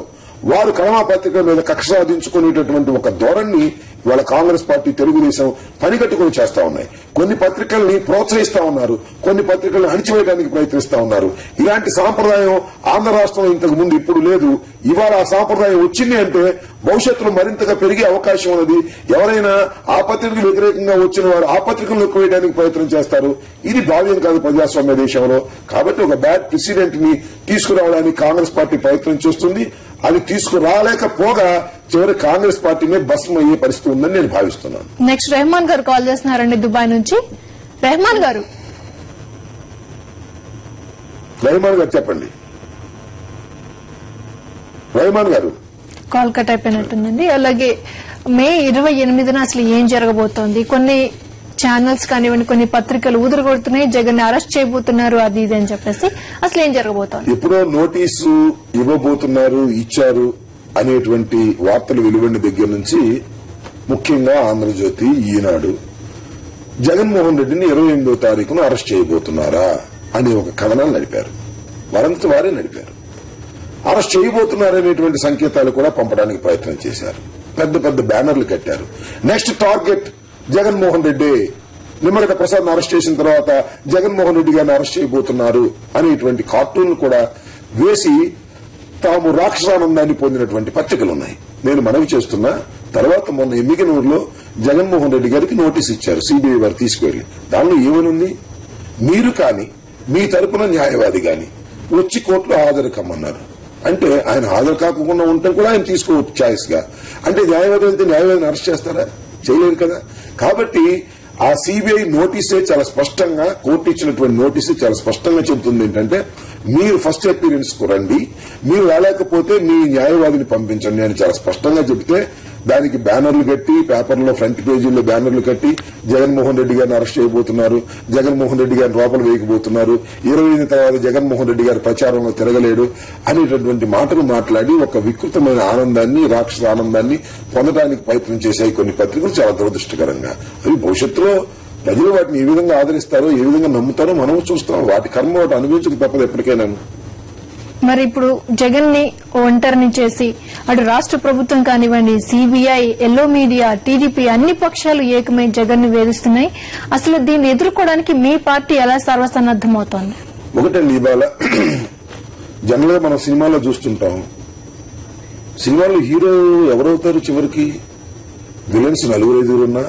వారు కళమా పత్రికల మీద కక్ష సాధించుకునేటటువంటి ఒక ధోరణి ఇవాళ కాంగ్రెస్ పార్టీ, తెలుగుదేశం పనిగట్టుకుని చేస్తా ఉన్నాయి. కొన్ని పత్రికల్ని ప్రోత్సహిస్తా ఉన్నారు, కొన్ని పత్రికల్ని అణిచివేయడానికి ప్రయత్నిస్తా ఉన్నారు. ఇలాంటి సాంప్రదాయం ఆంధ్ర రాష్ట్రంలో ఇంతకు ముందు ఇప్పుడు లేదు. ఇవాళ ఆ సాంప్రదాయం వచ్చింది అంటే భవిష్యత్తులో మరింతగా పెరిగే అవకాశం ఉన్నది. ఎవరైనా ఆ పత్రికకు వ్యతిరేకంగా వచ్చిన వారు ఆ పత్రికలను నొక్కివేయడానికి ప్రయత్నం చేస్తారు. ఇది భావ్యం కాదు ప్రజాస్వామ్య దేశంలో. కాబట్టి ఒక బ్యాడ్ ప్రెసిడెంట్ ని తీసుకురావడానికి కాంగ్రెస్ పార్టీ ప్రయత్నం చేస్తుంది. అది తీసుకురాలేకపోగా చివరి కాంగ్రెస్ పార్టీనే భస్మం అయ్యే పరిస్థితి ఉందని నేను భావిస్తున్నాను. నెక్స్ట్ రెహమాన్ గారు కాల్ చేస్తున్నారండి దుబాయ్ నుంచి. రెహమాన్ గారు చెప్పండి. రెహమాన్ గారు కాల్ కట్ అయిపోయినట్టుందండి. అలాగే మే 28న అసలు ఏం జరగబోతోంది? కొన్ని ఛానల్స్ కానివ్వండి, కొన్ని పత్రికలు ఊదరగొడుతున్నాయి, జగన్ ని అరెస్ట్ చేయబోతున్నారు, అది ఇది అని చెప్పేసి అసలు ఏం జరగబోతోంది? ఎప్పుడో నోటీసు ఇవ్వబోతున్నారు, ఇచ్చారు అనేటువంటి వార్తలు వెలువడిన దగ్గర నుంచి ముఖ్యంగా ఆంధ్రజ్యోతి, ఈనాడు జగన్మోహన్ రెడ్డిని 28వ తారీఖున అరెస్ట్ చేయబోతున్నారా అనే ఒక కథనాలు నడిపారు. వారంతా వారే నడిపారు. అరెస్ట్ చేయబోతున్నారనేటువంటి సంకేతాలు కూడా పంపడానికి ప్రయత్నం చేశారు. పెద్ద పెద్ద బ్యానర్లు కట్టారు. Next target Jaganmohan Reddy, Nimmagadda Prasad arrest చేసిన తర్వాత జగన్మోహన్ రెడ్డి గారిని అరెస్ట్ చేయబోతున్నారు అనేటువంటి కార్టూన్లు కూడా వేసి తాము రాక్షసానందాన్ని పొందినటువంటి పత్రికలున్నాయి. నేను మనవి చేస్తున్నా, తర్వాత మొన్న ఎమ్మిగనూరులో జగన్మోహన్ రెడ్డి గారికి నోటీస్ ఇచ్చారు సిబిఐ వారు తీసుకువెళ్లి. దానిలో ఏమనుంది? మీరు కాని మీ తరపున న్యాయవాది గాని వచ్చి కోర్టులో హాజరు కమ్మన్నారు. అంటే ఆయన హాజరు కాకుండా ఉండటం కూడా ఆయన తీసుకోవచ్చు ఛాయిస్ గా. అంటే న్యాయవాది వెళ్తే న్యాయవాదిని అరెస్ట్ చేస్తారా? చేయలేరు కదా. కాబట్టి ఆ సిబిఐ నోటీసే చాలా స్పష్టంగా, కోర్టు ఇచ్చినటువంటి నోటీసు చాలా స్పష్టంగా చెబుతుంది ఏంటంటే, మీరు ఫస్ట్ అపీరెన్స్ కు రండి, మీరు రాలేకపోతే మీ న్యాయవాదిని పంపించండి అని చాలా స్పష్టంగా చెబితే దానికి బ్యానర్లు కట్టి, పేపర్లో ఫ్రంట్ పేజీల్లో బ్యానర్లు కట్టి జగన్మోహన్ రెడ్డి గారిని అరెస్ట్ చేయబోతున్నారు, జగన్మోహన్ రెడ్డి గారిని లోపల వేయకపోతున్నారు, 20 తర్వాత జగన్మోహన్ రెడ్డి గారి ప్రచారంలో తిరగలేడు అనేటటువంటి మాటలు మాట్లాడి ఒక వికృతమైన ఆనందాన్ని, రాక్షస ఆనందాన్ని పొందడానికి ప్రయత్నం చేశాయి కొన్ని పత్రికలు. చాలా దురదృష్టకరంగా. అవి భవిష్యత్తులో ప్రజలు వాటిని ఏ విధంగా ఆదరిస్తారో, ఏ విధంగా నమ్ముతారో మనం చూస్తాం. వాటి కర్మ వాటి అనుభవించక తప్పదు ఎప్పటికైనా. మరి ఇప్పుడు జగన్ ని ఒంటరిని చేసి అటు రాష్ట్ర ప్రభుత్వం కానివ్వండి, సిబిఐ, ఎల్లో మీడియా, టీడీపీ అన్ని పక్షాలు ఏకమై జగన్ ని వేధిస్తున్నాయి. అసలు దీన్ని ఎదుర్కోవడానికి మీ పార్టీ ఎలా సర్వసన్నద్దమవుతోంది? ఒకటండి, ఇవాళ జనరల్ గా మనం సినిమాలో చూస్తుంటాం, సినిమాలో హీరో ఎవరవుతారు చివరికి? విలన్స్ 4-5 ఉన్నా,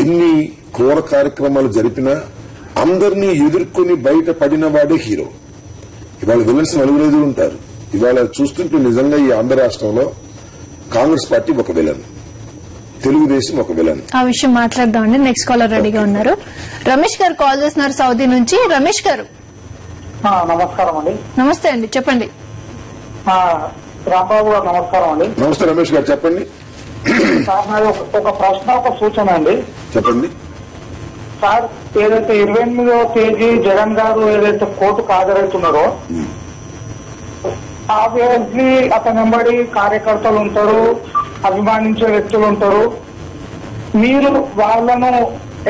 ఎన్ని క్రూర కార్యక్రమాలు జరిపినా అందరినీ ఎదుర్కొని బయటపడిన వాడే హీరో. ఇవాళ విలన్స్ 4-5 ఉంటారు. ఇవాళ చూస్తుంటే నిజంగా ఈ ఆంధ్ర రాష్ట్రంలో కాంగ్రెస్ పార్టీ ఒక విలన్, తెలుగుదేశం ఒక విలన్. ఆ విషయం మాట్లాడదామండి. నెక్స్ట్ కాలర్ రెడీగా ఉన్నారు. రమేష్ గారు కాల్ చేస్తున్నారు సౌదీ నుంచి. రమేష్ గారు నమస్కారం అండి. నమస్తే అండి, చెప్పండి. రాంబాబు గారు నమస్కారం అండి. నమస్తే రమేష్ గారు, చెప్పండి. ఒక ప్రశ్న, ఒక సూచన అండి. చెప్పండి సార్. ఏదైతే 28వ తేదీ జగన్ గారు ఏదైతే కోర్టుకు హాజరవుతున్నారో ఆబ్వియస్లీ అతని వెంబడి కార్యకర్తలు ఉంటారు, అభిమానించే వ్యక్తులు ఉంటారు. మీరు వాళ్ళను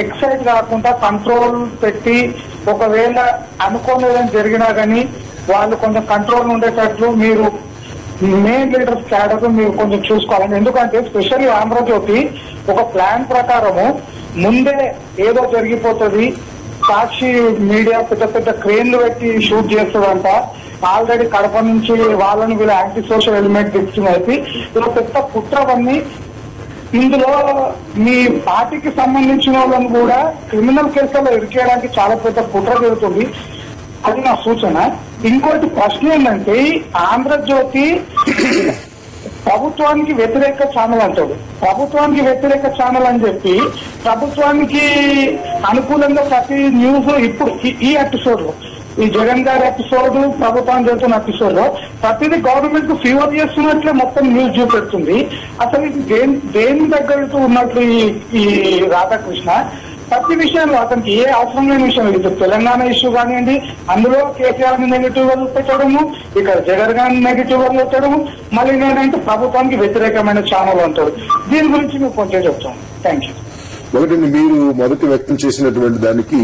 ఎక్సైట్ కాకుండా కంట్రోల్ పెట్టి ఒకవేళ అనుకోలేదని జరిగినా కానీ వాళ్ళు కొంచెం కంట్రోల్ ఉండేటట్లు మీరు మెయిన్ లీడర్స్ క్యాడర్ మీరు కొంచెం చూసుకోవాలండి. ఎందుకంటే స్పెషల్లీ ఆంధ్రజ్యోతి ఒక ప్లాన్ ప్రకారము ముందే ఏదో జరిగిపోతుంది, సాక్షి మీడియా పెద్ద పెద్ద క్రేన్లు పెట్టి షూట్ చేస్తుందంట, ఆల్రెడీ కడప నుంచి వాళ్ళని వీళ్ళ యాంటీ సోషల్ ఎలిమెంట్ తెచ్చింది. ఇలా పెద్ద కుట్రవన్నీ ఇందులో మీ పార్టీకి సంబంధించిన వాళ్ళని కూడా క్రిమినల్ కేసుల్లో ఇరికేయడానికి చాలా పెద్ద కుట్ర జరుగుతుంది. అది నా సూచన. ఇంకోటి ప్రశ్న ఏంటంటే ఆంధ్రజ్యోతి ప్రభుత్వానికి వ్యతిరేక ఛానల్ అంటాడు. ప్రభుత్వానికి వ్యతిరేక ఛానల్ అని చెప్పి ప్రభుత్వానికి అనుకూలంగా ప్రతి న్యూస్ ఇప్పుడు ఈ ఎపిసోడ్ లో, ఈ జగన్ గారి ఎపిసోడ్, ప్రభుత్వం జరుగుతున్న ఎపిసోడ్ లో ప్రతిదీ గవర్నమెంట్ కు ఫీవర్ చేస్తున్నట్లే మొత్తం న్యూస్ చూపెడుతుంది. అసలు ఇది దేని దగ్గరకు ఉన్నట్లు ఈ రాధాకృష్ణ ప్రతి విషయంలో అతనికి ఏ అవసరం లేని విషయం ఇది తెలంగాణ ఇష్యూ కానివ్వండి, అందులో కేసీఆర్ ని నెగిటివ్ గా పెట్టడము, ఇక్కడ జగన్ గారిని నెగిటివ్ గా పెట్టడము, మళ్ళీ నేనంటే ప్రభుత్వానికి వ్యతిరేకమైన ఛానల్ అంటారు. దీని గురించి మేము కొంచెం చెప్తాం. Thank you. ఒకటి మీరు మొదటి వ్యక్తం చేసినటువంటి దానికి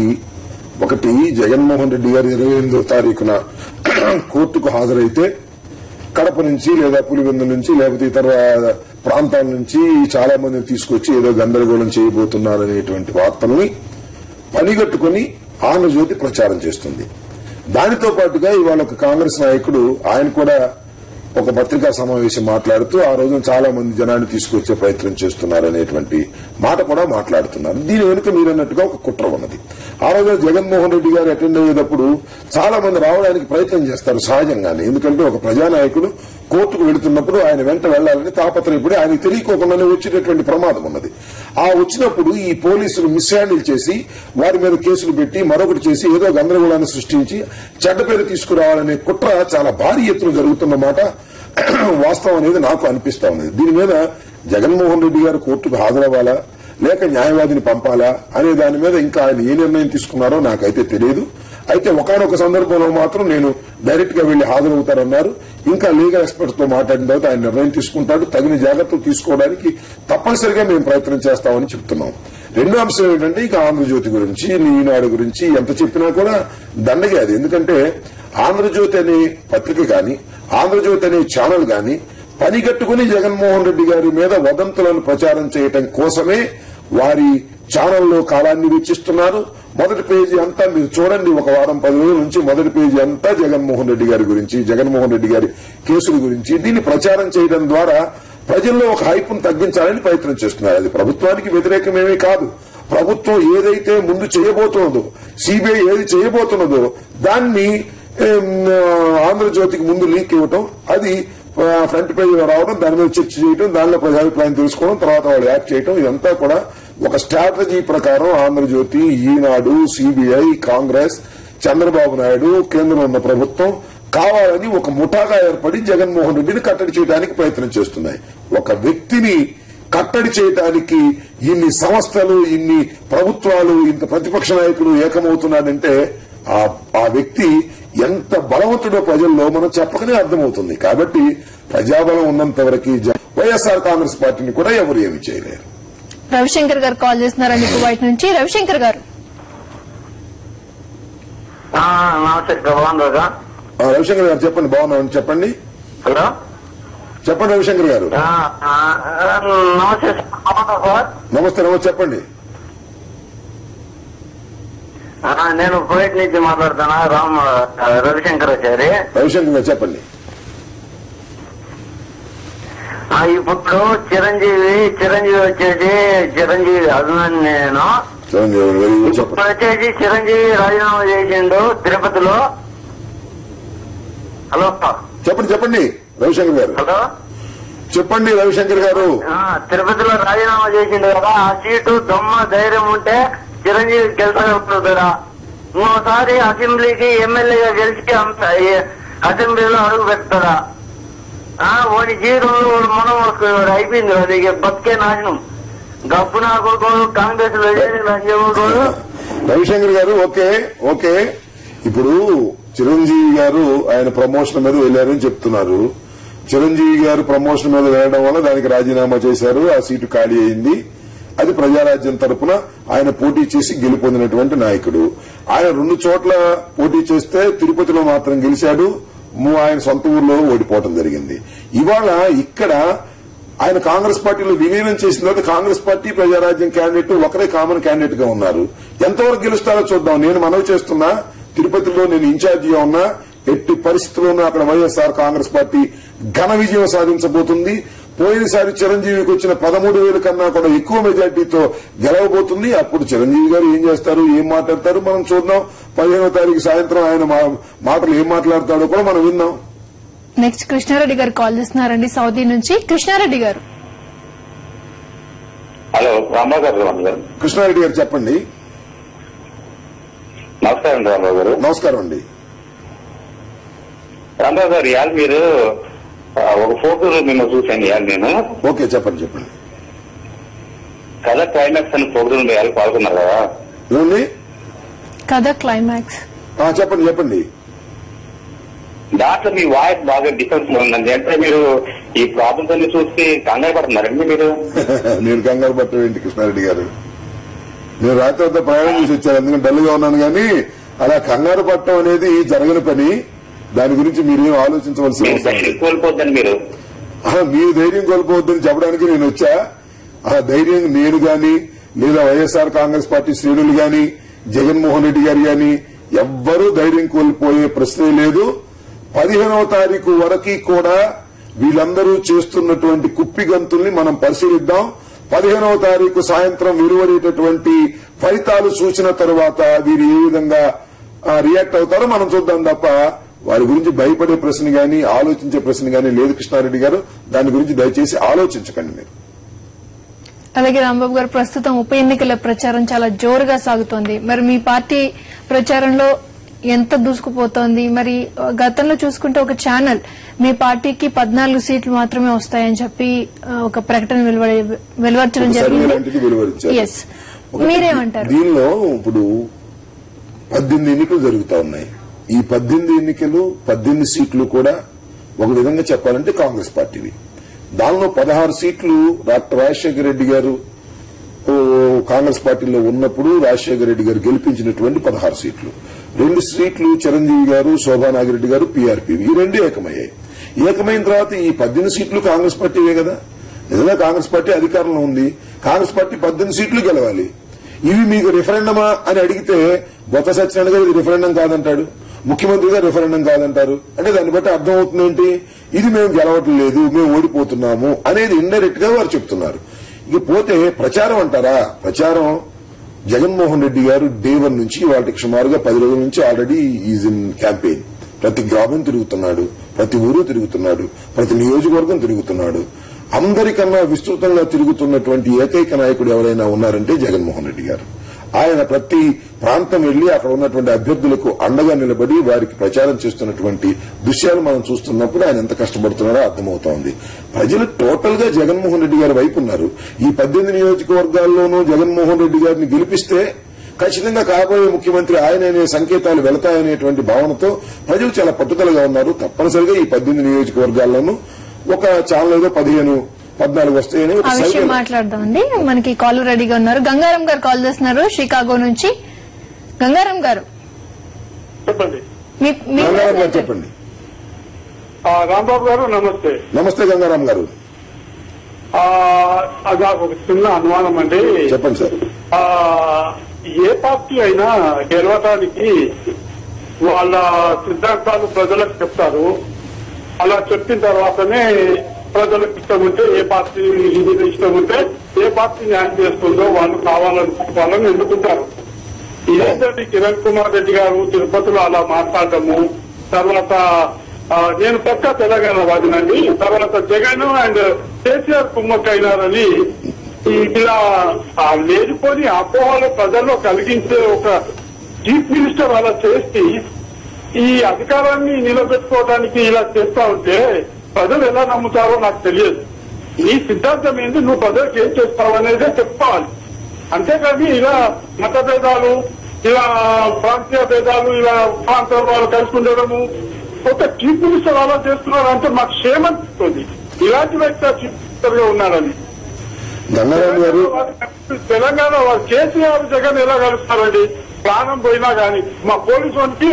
ఒకటి, జగన్మోహన్ రెడ్డి గారు 28వ తారీఖున కోర్టుకు హాజరైతే కడప నుంచి లేదా పులివెందు నుంచి లేకపోతే ఇతర ప్రాంతాల నుంచి చాలా మందిని తీసుకొచ్చి ఏదో గందరగోళం చేయబోతున్నారనేటువంటి వార్తల్ని పనిగట్టుకుని ఆంధ్రజ్యోతి ప్రచారం చేస్తుంది. దానితో పాటుగా ఇవాళ ఒక కాంగ్రెస్ నాయకుడు ఆయన కూడా ఒక పత్రికా సమావేశం మాట్లాడుతూ ఆ రోజున చాలా మంది జనాన్ని తీసుకొచ్చే ప్రయత్నం చేస్తున్నారనేటువంటి మాట కూడా మాట్లాడుతున్నారు. దీని వెనుక మీరన్నట్టుగా ఒక కుట్ర ఉన్నది. ఆ రోజున జగన్మోహన్ రెడ్డి గారు అటెండ్ అయ్యేటప్పుడు చాలా మంది రావడానికి ప్రయత్నం చేస్తారు సహజంగానే. ఎందుకంటే ఒక ప్రజానాయకుడు కోర్టుకు వెళుతున్నప్పుడు ఆయన వెంట వెళ్లాలని తాపత్రయపడి ఆయనకు తెలియకోకుండానే వచ్చేటటువంటి ప్రమాదం ఉన్నది. ఆ వచ్చినప్పుడు ఈ పోలీసులు మిస్హ్యాండిల్ చేసి వారి మీద కేసులు పెట్టి మరొకటి చేసి ఏదో గందరగోళాన్ని సృష్టించి చెడ్డ పేరు తీసుకురావాలనే కుట్ర చాలా భారీ ఎత్తున జరుగుతున్నమాట వాస్తవం అనేది నాకు అనిపిస్తా ఉంది. దీని మీద జగన్మోహన్ రెడ్డి గారు కోర్టుకు హాజరవ్వాలా లేక న్యాయవాదిని పంపాలా అనే దాని మీద ఇంకా ఆయన ఏ నిర్ణయం తీసుకున్నారో నాకైతే తెలియదు. అయితే ఒకనొక సందర్భంలో మాత్రం నేను డైరెక్ట్ గా వెళ్లి హాజరవుతారన్నారు. ఇంకా లీగల్ ఎక్స్పర్ట్స్ తో మాట్లాడిన తర్వాత ఆయన నిర్ణయం తీసుకుంటాడు. తగిన జాగ్రత్తలు తీసుకోవడానికి తప్పనిసరిగా మేము ప్రయత్నం చేస్తామని చెప్తున్నాం. రెండో అంశం ఏంటంటే ఇక ఆంధ్రజ్యోతి గురించి, ఈనాడు గురించి ఎంత చెప్పినా కూడా దండగే అది. ఎందుకంటే ఆంధ్రజ్యోతి అనే పత్రిక గాని ఆంధ్రజ్యోతి అనే ఛానల్ గాని పనిగట్టుకుని జగన్మోహన్ రెడ్డి గారి మీద వదంతులను ప్రచారం చేయటం కోసమే వారి ఛానల్లో కాలాన్ని వెచ్చిస్తున్నారు. మొదటి పేజీ అంతా మీరు చూడండి, ఒక వారం 10 రోజుల నుంచి మొదటి పేజీ అంతా జగన్మోహన్ రెడ్డి గారి గురించి, జగన్మోహన్ రెడ్డి గారి కేసుల గురించి దీన్ని ప్రచారం చేయడం ద్వారా ప్రజల్లో ఒక హైప్ను తగ్గించాలని ప్రయత్నం చేస్తున్నారు. అది ప్రభుత్వానికి వ్యతిరేకమేమీ కాదు. ప్రభుత్వం ఏదైతే ముందు చేయబోతున్నదో, సిబిఐ ఏది చేయబోతున్నదో దాన్ని ఆంధ్రజ్యోతికి ముందు లీక్ ఇవ్వటం, అది ఫ్రంట్ పేజీలో రావడం, దాని మీద చర్చ చేయడం, దానిలో ప్రజాభిప్రాయం తెలుసుకోవడం, తర్వాత వాళ్ళు యాక్ట్ చేయడం, ఇదంతా కూడా ఒక స్ట్రాటజీ ప్రకారం ఆంధ్రజ్యోతి, ఈనాడు, సిబిఐ, కాంగ్రెస్, చంద్రబాబు నాయుడు, కేంద్రంలో ఉన్న ప్రభుత్వం కావాలని ఒక ముఠాగా ఏర్పడి జగన్మోహన్ రెడ్డిని కట్టడి చేయడానికి ప్రయత్నం చేస్తున్నాయి. ఒక వ్యక్తిని కట్టడి చేయడానికి ఇన్ని సంస్థలు, ఇన్ని ప్రభుత్వాలు, ఇంత ప్రతిపక్ష నాయకులు ఏకమవుతున్నాడంటే ఆ వ్యక్తి ఎంత బలవంతుడో ప్రజల్లో మనం చెప్పకనే అర్థమవుతుంది. కాబట్టి ప్రజాబలం ఉన్నంత వరకు వైఎస్ఆర్ కాంగ్రెస్ పార్టీని కూడా ఎవరు ఏమి చేయలేరు. రవిశంకర్ గారు కాల్ చేస్తున్నారండి కువైట్ నుంచి. రవిశంకర్ గారు రవిశంకర్ గారు చెప్పండి. బాగున్నామని చెప్పండి. హలో చెప్పండి రవిశంకర్ గారు. నమస్తే సార్. నమస్తే చెప్పండి. నేను కువైట్ నుంచి మాట్లాడుతున్నా. రవిశంకరాచారి. రవిశంకర్ గారు చెప్పండి. ఇప్పుడు చిరంజీవి వచ్చేసి చిరంజీవి అభిమాని నేను. ఇప్పుడు వచ్చేసి చిరంజీవి రాజీనామా చేసిండు తిరుపతిలో. హలో చెప్పండి రవిశంకర్ గారు. హలో చెప్పండి రవిశంకర్ గారు. తిరుపతిలో రాజీనామా చేసిండు కదా, ఆ సీటు దమ్మ ధైర్యం ఉంటే చిరంజీవి గెలుస్తాడా? ఇంకోసారి అసెంబ్లీకి ఎమ్మెల్యేగా గెలిచి అసెంబ్లీలో అడుగు పెడతాడా? వాడి జీవితంలో మనం అయిపోయింది, అది బతికే నాశనం. గప్పు నా కొడుకు కాంగ్రెస్ లో రవిశంకర్ గారు ఓకే. ఇప్పుడు చిరంజీవి గారు ఆయన ప్రమోషన్ మీద వెళ్లారని చెప్తున్నారు. చిరంజీవి గారు ప్రమోషన్ మీద వెళ్లడం వల్ల దానికి రాజీనామా చేశారు, ఆ సీటు ఖాళీ అయింది. అది ప్రజారాజ్యం తరపున ఆయన పోటీ చేసి గెలుపొందినటువంటి నాయకుడు. ఆయన 2 చోట్ల పోటీ చేస్తే తిరుపతిలో మాత్రం గెలిచాడు, ఆయన సొంత ఊర్లో ఓడిపోవడం జరిగింది. ఇవాళ ఇక్కడ ఆయన కాంగ్రెస్ పార్టీలో విలీనం చేసిన తర్వాత కాంగ్రెస్ పార్టీ ప్రజారాజ్యం క్యాండిడేట్ ఒకరే కామన్ క్యాండిడేట్ గా ఉన్నారు. ఎంతవరకు గెలుస్తారో చూద్దాం. నేను మనవి చేస్తున్నా, తిరుపతిలో నేను ఇన్ఛార్జిగా ఉన్నా, ఎట్టి పరిస్థితుల్లోనూ అక్కడ వైఎస్ఆర్ కాంగ్రెస్ పార్టీ ఘన విజయం సాధించబోతుంది. పోయినసారి చిరంజీవికి వచ్చిన 13,000 కన్నా కూడా ఎక్కువ మెజార్టీతో గెలవబోతుంది. అప్పుడు చిరంజీవి గారు ఏం చేస్తారు, ఏం మాట్లాడతారు మనం చూద్దాం. 15వ తారీఖు సాయంత్రం ఆయన మాటలు ఏం మాట్లాడతాడో కూడా మనం విన్నాం. నెక్స్ట్ కృష్ణారెడ్డి గారు కాల్ చేస్తున్నారండి సౌదీ నుంచి. కృష్ణారెడ్డి గారు. హలో, రాంబాబు గారు. కృష్ణారెడ్డి గారు చెప్పండి. నమస్కారం రాంబాబు గారు. నమస్కారం అండి. రాంబాబు గారు, ఇవాళ మీరు ఒక ఫోటో నిన్న చూశాను. ఇవాళ నేను. ఓకే, చెప్పండి. కథ క్లైమాక్స్ అని ప్రోగ్రామ్ ఇవాళ పాల్గొన్నారు కదా. ఏమండి కథ క్లైమాక్స్? చెప్పండి. దాంట్లో మీ వాయిస్ బాగా డిఫరెన్స్ ఉందండి. అంటే మీరు ఈ ప్రాబ్లమ్స్ అన్ని చూసి కంగారు పడుతున్నారండి మీరు? నేను కంగారు పట్టడం ఏంటి కృష్ణారెడ్డి గారు? నేను రాత్రి అంతా ప్రయాణం చేసి వచ్చాను, ఎందుకంటే డల్గా ఉన్నాను. కానీ అలా కంగారు పట్టడం అనేది జరగని పని. దాని గురించి మీరేం ఆలోచించవలసిన అవసరం లేదు. కోల్పోద్దని మీరు ధైర్యం కోల్పోవద్దని చెప్పడానికి నేను వచ్చా. ఆ ధైర్యం నేను గాని, లేదా వైఎస్ఆర్ కాంగ్రెస్ పార్టీ శ్రేణులు గాని, జగన్మోహన్ రెడ్డి గారు గాని ఎవ్వరూ ధైర్యం కోల్పోయే ప్రశ్నే లేదు. 15వ తారీఖు వరకు కూడా వీళ్ళందరూ చేస్తున్నటువంటి కుప్పిగంతుల్ని మనం పరిశీలిద్దాం. 15వ తారీఖు సాయంత్రం వెలువడేటటువంటి ఫలితాలు చూసిన తరువాత వీరు ఏ విధంగా రియాక్ట్ అవుతారో మనం చూద్దాం తప్ప వారి గురించి భయపడే ప్రశ్న గాని, ఆలోచించే ప్రశ్న గాని లేదు కృష్ణారెడ్డి గారు. దాని గురించి దయచేసి ఆలోచించకండి మీరు. అలాగే రాంబాబు గారు, ప్రస్తుతం ఉప ఎన్నికల ప్రచారం చాలా జోరుగా సాగుతోంది. మరి మీ పార్టీ ప్రచారంలో ఎంత దూసుకుపోతోంది? మరి గతంలో చూసుకుంటే ఒక ఛానల్ మీ పార్టీకి 14 సీట్లు మాత్రమే వస్తాయని చెప్పి ఒక ప్రకటన వెలువరించడం జరిగింది. మీరేమంటారు? దీనిలో ఇప్పుడు 18 ఎన్నికలు జరుగుతా ఉన్నాయి. ఈ 18 ఎన్నికలు 18 సీట్లు కూడా ఒక విధంగా చెప్పాలంటే కాంగ్రెస్ పార్టీవి. దానిలో 16 సీట్లు డాక్టర్ రాజశేఖర రెడ్డి గారు కాంగ్రెస్ పార్టీలో ఉన్నప్పుడు రాజశేఖర రెడ్డి గారు గెలిపించినటువంటి 16 సీట్లు. 2 సీట్లు చిరంజీవి గారు, శోభానాగిరెడ్డి గారు, పీఆర్పీ, ఈ 2 ఏకమయ్యాయి. ఏకమైన తర్వాత ఈ 18 సీట్లు కాంగ్రెస్ పార్టీవే కదా. నిజంగా కాంగ్రెస్ పార్టీ అధికారంలో ఉంది. కాంగ్రెస్ పార్టీ 18 సీట్లు గెలవాలి. ఇవి మీకు రిఫరెండమా అని అడిగితే బొత్స సత్యనారాయణ గారు ఇది రిఫరెండం కాదంటాడు, ముఖ్యమంత్రి గారు రిఫరెండం కాదంటారు. అంటే దాన్ని బట్టి అర్థం అవుతుందేంటి, ఇది మేము గెలవట్లేదు, మేము ఓడిపోతున్నాము అనేది ఇండైరెక్ట్ గా వారు చెప్తున్నారు. ఇక పోతే ప్రచారం అంటారా, ప్రచారం జగన్మోహన్ రెడ్డి గారు డే 1 నుంచి వాటికి సుమారుగా 10 రోజుల నుంచి ఆల్రెడీ ఈజ్ ఇన్ క్యాంపెయిన్. ప్రతి గ్రామం తిరుగుతున్నాడు, ప్రతి ఊరు తిరుగుతున్నాడు, ప్రతి నియోజకవర్గం తిరుగుతున్నాడు. అందరికన్నా విస్తృతంగా తిరుగుతున్నటువంటి ఏకైక నాయకుడు ఎవరైనా ఉన్నారంటే జగన్మోహన్ రెడ్డి గారు. ఆయన ప్రతి ప్రాంతం వెళ్లి అక్కడ ఉన్నటువంటి అభ్యర్థులకు అండగా నిలబడి వారికి ప్రచారం చేస్తున్నటువంటి దృశ్యాలు మనం చూస్తున్నప్పుడు ఆయన ఎంత కష్టపడుతున్నారో అర్థమవుతోంది. ప్రజలు టోటల్ గా జగన్మోహన్ రెడ్డి గారి వైపు ఉన్నారు. ఈ 18 నియోజకవర్గాల్లోనూ జగన్మోహన్ రెడ్డి గారిని గెలిపిస్తే ఖచ్చితంగా కాబోయే ముఖ్యమంత్రి ఆయననే సంకేతాలు వెళతాయనేటువంటి భావనతో ప్రజలు చాలా పట్టుదలగా ఉన్నారు. తప్పనిసరిగా ఈ 18 నియోజకవర్గాల్లోనూ ఒక ఛానల్ ఏదో 14 వస్తాయని ఆ విషయం మాట్లాడదామండి. మనకి కాల్ రెడీగా ఉన్నారు. గంగారాం గారు కాల్ చేస్తున్నారు షికాగో నుంచి. గంగారాం గారు చెప్పండి. చెప్పండి. రాంబాబు గారు నమస్తే. నమస్తే గంగారాం గారు. నాకు ఒక చిన్న అనుమానం అండి. చెప్పండి సార్. ఏ పార్టీ అయినా గెలవటానికి వాళ్ళ సిద్ధాంతాలు ప్రజలకు చెప్తారు. అలా చెప్పిన తర్వాతనే ప్రజలకు ఇష్టం ఉంటే ఏ పార్టీ ఇష్టం ఉంటే ఏ పార్టీ న్యాయం చేస్తుందో వాళ్ళు కావాలని ఎన్నుకుంటారు. ఏంటంటే కిరణ్ కుమార్ రెడ్డి గారు తిరుపతిలో అలా మాట్లాడటము, తర్వాత నేను పక్కా తెలంగాణ వాదినండి, తర్వాత జగన్ అండ్ కేసీఆర్ కుమ్మక్కైనారని ఇలా లేనిపోని అపోహలు ప్రజల్లో కలిగించే ఒక చీఫ్ మినిస్టర్ అలా చేసి ఈ అధికారాన్ని నిలబెట్టుకోవడానికి ఇలా చేస్తా ఉంటే ప్రజలు ఎలా నమ్ముతారో నాకు తెలియదు. నీ సిద్ధాంతం ఏంటి, నువ్వు ప్రజలకు ఏం చేస్తావు అనేదే చెప్పుకోవాలి. అంతేకాని ఇలా మతభేదాలు ఇలా ప్రాంతీయ భేదాలు, ఇలా ప్రాంతాల వాళ్ళు కలిసి ఉండడము, ఒక చీఫ్ మినిస్టర్ అలా చేస్తున్నారు అంటే మాకు క్షేమనిపిస్తుంది. ఇలాంటి వ్యక్తి చీఫ్ మినిస్టర్ గా ఉన్నారని. గంగారాం గారు, తెలంగాణ కేసీఆర్ జగన్ ఎలా కలుస్తారండి? ప్రాణం పోయినా గాని మా పోలీసు వానికి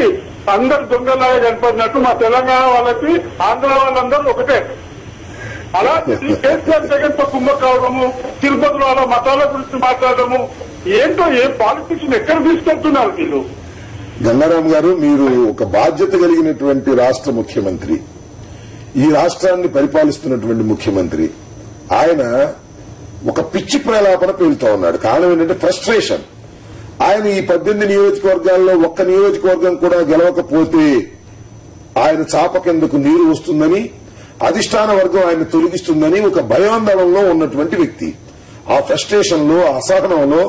అందరు దొంగలాగా కనపడినట్టు మా తెలంగాణ వాళ్ళకి ఆంధ్ర వాళ్ళందరూ ఒకటే. అలా కేసీఆర్ జగన్ తో కుమ్మ కావడము, తిరుపతిలో అలా మతాల గురించి మాట్లాడడము ఏంటో, ఏ పాలిటిక్స్ ఎక్కడ తీసుకెళ్తున్నారు వీళ్ళు? గంగారాం గారు, మీరు ఒక బాధ్యత కలిగినటువంటి రాష్ట్ర ముఖ్యమంత్రి, ఈ రాష్ట్రాన్ని పరిపాలిస్తున్నటువంటి ముఖ్యమంత్రి, ఆయన ఒక పిచ్చి ప్రలాపన పేలుతా ఉన్నాడు. కారణం ఏంటంటే ఫ్రస్ట్రేషన్. ఆయన ఈ 18 నియోజకవర్గాల్లో ఒక్క నియోజకవర్గం కూడా గెలవకపోతే ఆయన చాప కిందకు నీరు వస్తుందని, అధిష్టాన వర్గం ఆయన తొలగిస్తుందని ఒక భయాందోళనలో ఉన్నటువంటి వ్యక్తి. ఆ ఫ్రస్ట్రేషన్ లో, అసహనంలో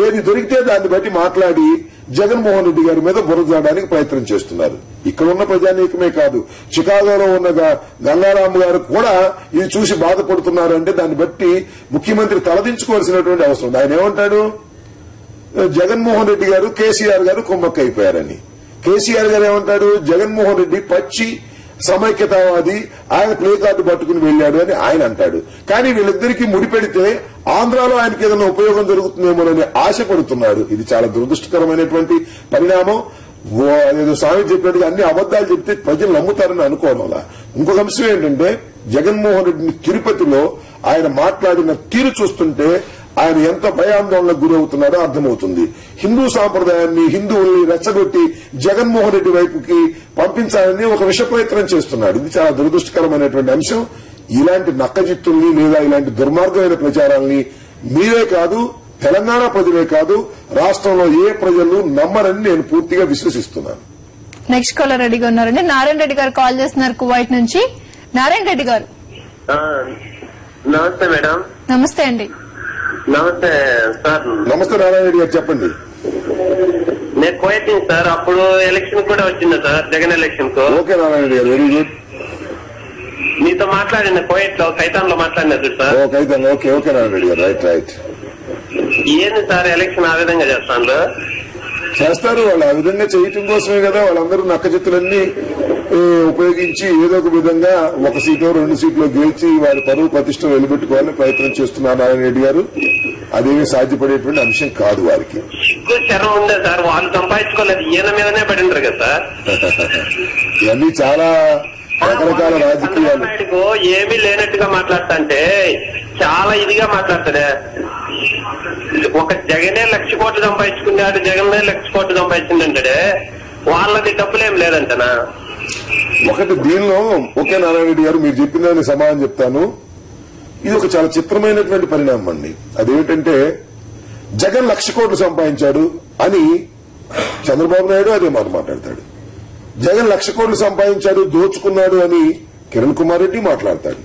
ఏది దొరికితే దాన్ని బట్టి మాట్లాడి జగన్మోహన్ రెడ్డి గారి మీద బురదడానికి ప్రయత్నం చేస్తున్నారు. ఇక్కడ ఉన్న ప్రజానీకమే కాదు, చికాగోలో ఉన్న గంగారాం గారు కూడా ఇది చూసి బాధపడుతున్నారు. అంటే దాన్ని బట్టి ముఖ్యమంత్రి తలదించుకోవాల్సినటువంటి అవసరం. ఆయన ఏమంటాడు? జగన్మోహన్ రెడ్డి గారు, కేసీఆర్ గారు కుమ్మక్కైపోయారని. కేసీఆర్ గారు ఏమంటాడు? జగన్మోహన్ రెడ్డి పచ్చి సమైక్యతావాది, ఆయన ప్లే కార్డు పట్టుకుని వెళ్లాడు అని ఆయన అంటాడు. కానీ వీళ్ళిద్దరికీ ముడిపెడితే ఆంధ్రాలో ఆయనకి ఏదైనా ఉపయోగం జరుగుతుందేమోనని ఆశపడుతున్నాడు. ఇది చాలా దురదృష్టకరమైనటువంటి పరిణామం. ఏదో స్వామి చెప్పినట్టుగా అన్ని అబద్దాలు చెప్తే ప్రజలు నమ్ముతారని అనుకోవడంలా. ఇంకొక అంశం ఏంటంటే, జగన్మోహన్ రెడ్డిని తిరుపతిలో ఆయన మాట్లాడిన తీరు చూస్తుంటే ఆయన ఎంత భయాందోళనకు గురవుతున్నాడో అర్థమవుతుంది. హిందూ సాంప్రదాయాన్ని, హిందువుల్ని రెచ్చగొట్టి జగన్మోహన్ రెడ్డి వైపుకి పంపించాలని ఒక విష ప్రయత్నం చేస్తున్నాడు. ఇది చాలా దురదృష్టకరమైనటువంటి అంశం. ఇలాంటి నక్కజిత్తుల్ని లేదా ఇలాంటి దుర్మార్గమైన ప్రచారాల్ని మీరే కాదు, తెలంగాణ ప్రజలే కాదు, రాష్ట్రంలో ఏ ప్రజలు నమ్మరని నేను పూర్తిగా విశ్వసిస్తున్నాను. నెక్స్ట్ కాలర్ రెడీగా ఉన్నారండి. నారాయణ రెడ్డి గారు కాల్ చేస్తున్నారు కువైట్ నుంచి. నారాయణ రెడ్డి గారు, నమస్తే మేడం. నమస్తే అండి. నమస్తే సార్. నమస్తే నారాయణ రెడ్డి గారు, చెప్పండి. నేను కువైట్ నుంచి సార్. అప్పుడు ఎలక్షన్ కూడా వచ్చింది సార్, జగన్ ఎలక్షన్ కు. Okay Narayana Reddy garu, very good. మీతో మాట్లాడిన కువైట్ లో, కైతాన్ లో మాట్లాడినది sir. Okay okay Narayana Reddy garu, right right. ఏంది సార్ ఎలక్షన్ ఆ విధంగా చేస్తాను? చేస్తారు వాళ్ళు. ఆ విధంగా చేయటం కోసమే కదా వాళ్ళందరూ నక్కజిత్తులన్నీ ఉపయోగించి ఏదో ఒక విధంగా 1 సీటో 2 సీట్లో గెలిచి వారి పరువు ప్రతిష్ట వెలుపెట్టుకోవాలని ప్రయత్నం చేస్తున్నారు నారాయణ రెడ్డి గారు. అదేమీ సాధ్యపడేటువంటి అంశం కాదు వారికి. ఎక్కువ చరం ఉండే సార్, వాళ్ళు సంపాదించుకోలేదు, ఈయన మీదనే పడి ఉంటారు కదా సార్. ఇవన్నీ చాలా రకరకాల రాజకీయాలు. నాయుడుకు ఏమీ లేనట్టుగా మాట్లాడుతుంటే చాలా ఇదిగా మాట్లాడతాడే. ఒక జగనే 1,00,000 కోట్లు సంపాదించుకున్నాడు, జగనే 1,00,000 కోట్లు సంపాదించిందంటే వాళ్ళది డబ్బులేం లేదంటనా? ఒకటి దీనిలో ఓకే నారాయణ రెడ్డి గారు, మీరు చెప్పిన దాన్ని సమాధానం చెప్తాను. ఇది ఒక చాలా చిత్రమైనటువంటి పరిణామం అండి. అదేమిటంటే జగన్ 1,00,000 కోట్లు సంపాదించాడు అని చంద్రబాబు నాయుడు అదే మాట మాట్లాడతాడు. జగన్ 1,00,000 కోట్లు సంపాదించాడు, దోచుకున్నాడు అని కిరణ్ కుమార్ రెడ్డి మాట్లాడతాడు,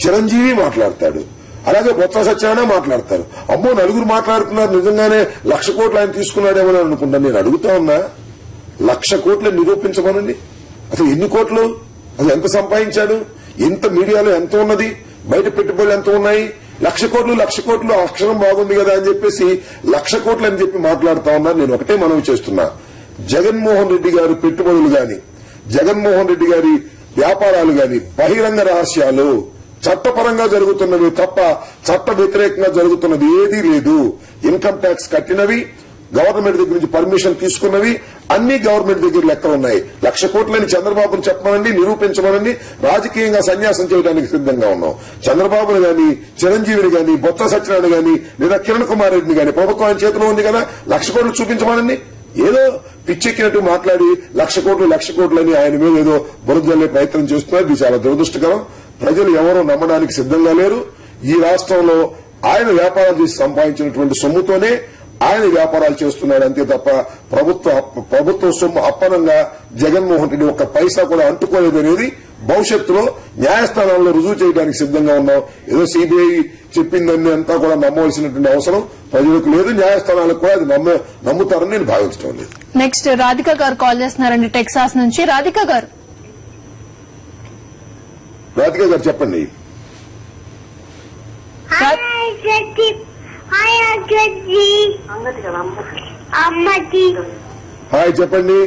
చిరంజీవి మాట్లాడతాడు, అలాగే బొత్స సత్యనారాయణ మాట్లాడతారు. అమ్మో, నలుగురు మాట్లాడుతున్నారు, నిజంగానే 1,00,000 కోట్లు ఆయన తీసుకున్నాడేమని అనుకుంటాను. నేను అడుగుతా ఉన్నా, 1,00,000 కోట్లు నిరూపించమనండి. అసలు ఎన్ని కోట్లు, అసలు ఎంత సంపాదించాడు, ఎంత మీడియాలో ఎంత ఉన్నది, బయట పెట్టుబడులు ఎంత ఉన్నాయి? 1,00,000 కోట్లు అక్షరం బాగుంది కదా అని చెప్పేసి 1,00,000 కోట్లు అని చెప్పి మాట్లాడుతా ఉన్నారు. నేను ఒకటే మనవి చేస్తున్నా, జగన్మోహన్ రెడ్డి గారి పెట్టుబడులు గాని, జగన్మోహన్ రెడ్డి గారి వ్యాపారాలు గాని బహిరంగ రహస్యాలు, చట్టపరంగా జరుగుతున్నవి తప్ప చట్ట వ్యతిరేకంగా జరుగుతున్నది ఏదీ లేదు. ఇన్కమ్ ట్యాక్స్ కట్టినవి, గవర్నమెంట్ దగ్గర నుంచి పర్మిషన్ తీసుకున్నవి అన్ని గవర్నమెంట్ దగ్గర లెక్కలున్నాయి. 1,00,000 కోట్లని చంద్రబాబును చెప్పమనండి, నిరూపించమనండి. రాజకీయంగా సన్యాసం చేయడానికి సిద్ధంగా ఉన్నాం. చంద్రబాబుని గాని, చిరంజీవిని గాని, బొత్స సత్యనారాయణ గాని, లేదా కిరణ్ కుమార్ రెడ్డిని గాని ప్రభుత్వం ఆయన చేతిలో ఉంది కదా, 1,00,000 కోట్లు చూపించమనండి. ఏదో పిచ్చెక్కినట్టు మాట్లాడి 1,00,000 కోట్లు అని ఆయన మీద ఏదో బురదల్లే ప్రయత్నం చేస్తున్నారు. ఇది చాలా దురదృష్టకరం. ప్రజలు ఎవరూ నమ్మడానికి సిద్ధంగా లేరు. ఈ రాష్ట్రంలో ఆయన వ్యాపారాలు చేసి సంపాదించినటువంటి సొమ్ముతోనే ఆయన వ్యాపారాలు చేస్తున్నాడు అంతే తప్ప ప్రభుత్వ సొమ్ము అప్పనంగా జగన్మోహన్ రెడ్డి ఒక్క పైసా కూడా అంటుకోలేదనేది భవిష్యత్తులో న్యాయస్థానాల్లో రుజువు చేయడానికి సిద్ధంగా ఉన్నాం. ఏదో సిబిఐ చెప్పిందని అంతా కూడా నమ్మవలసినటువంటి అవసరం ప్రజలకు లేదు, న్యాయస్థానాలకు కూడా అది నమ్ముతారని నేను భావించడం లేదు. నెక్స్ట్ రాధిక గారు కాల్ చేస్తున్నారండి టెక్సాస్ నుంచి. రాధిక గారు చెప్పండి. అమ్మకి హాయ్ చెప్పండి.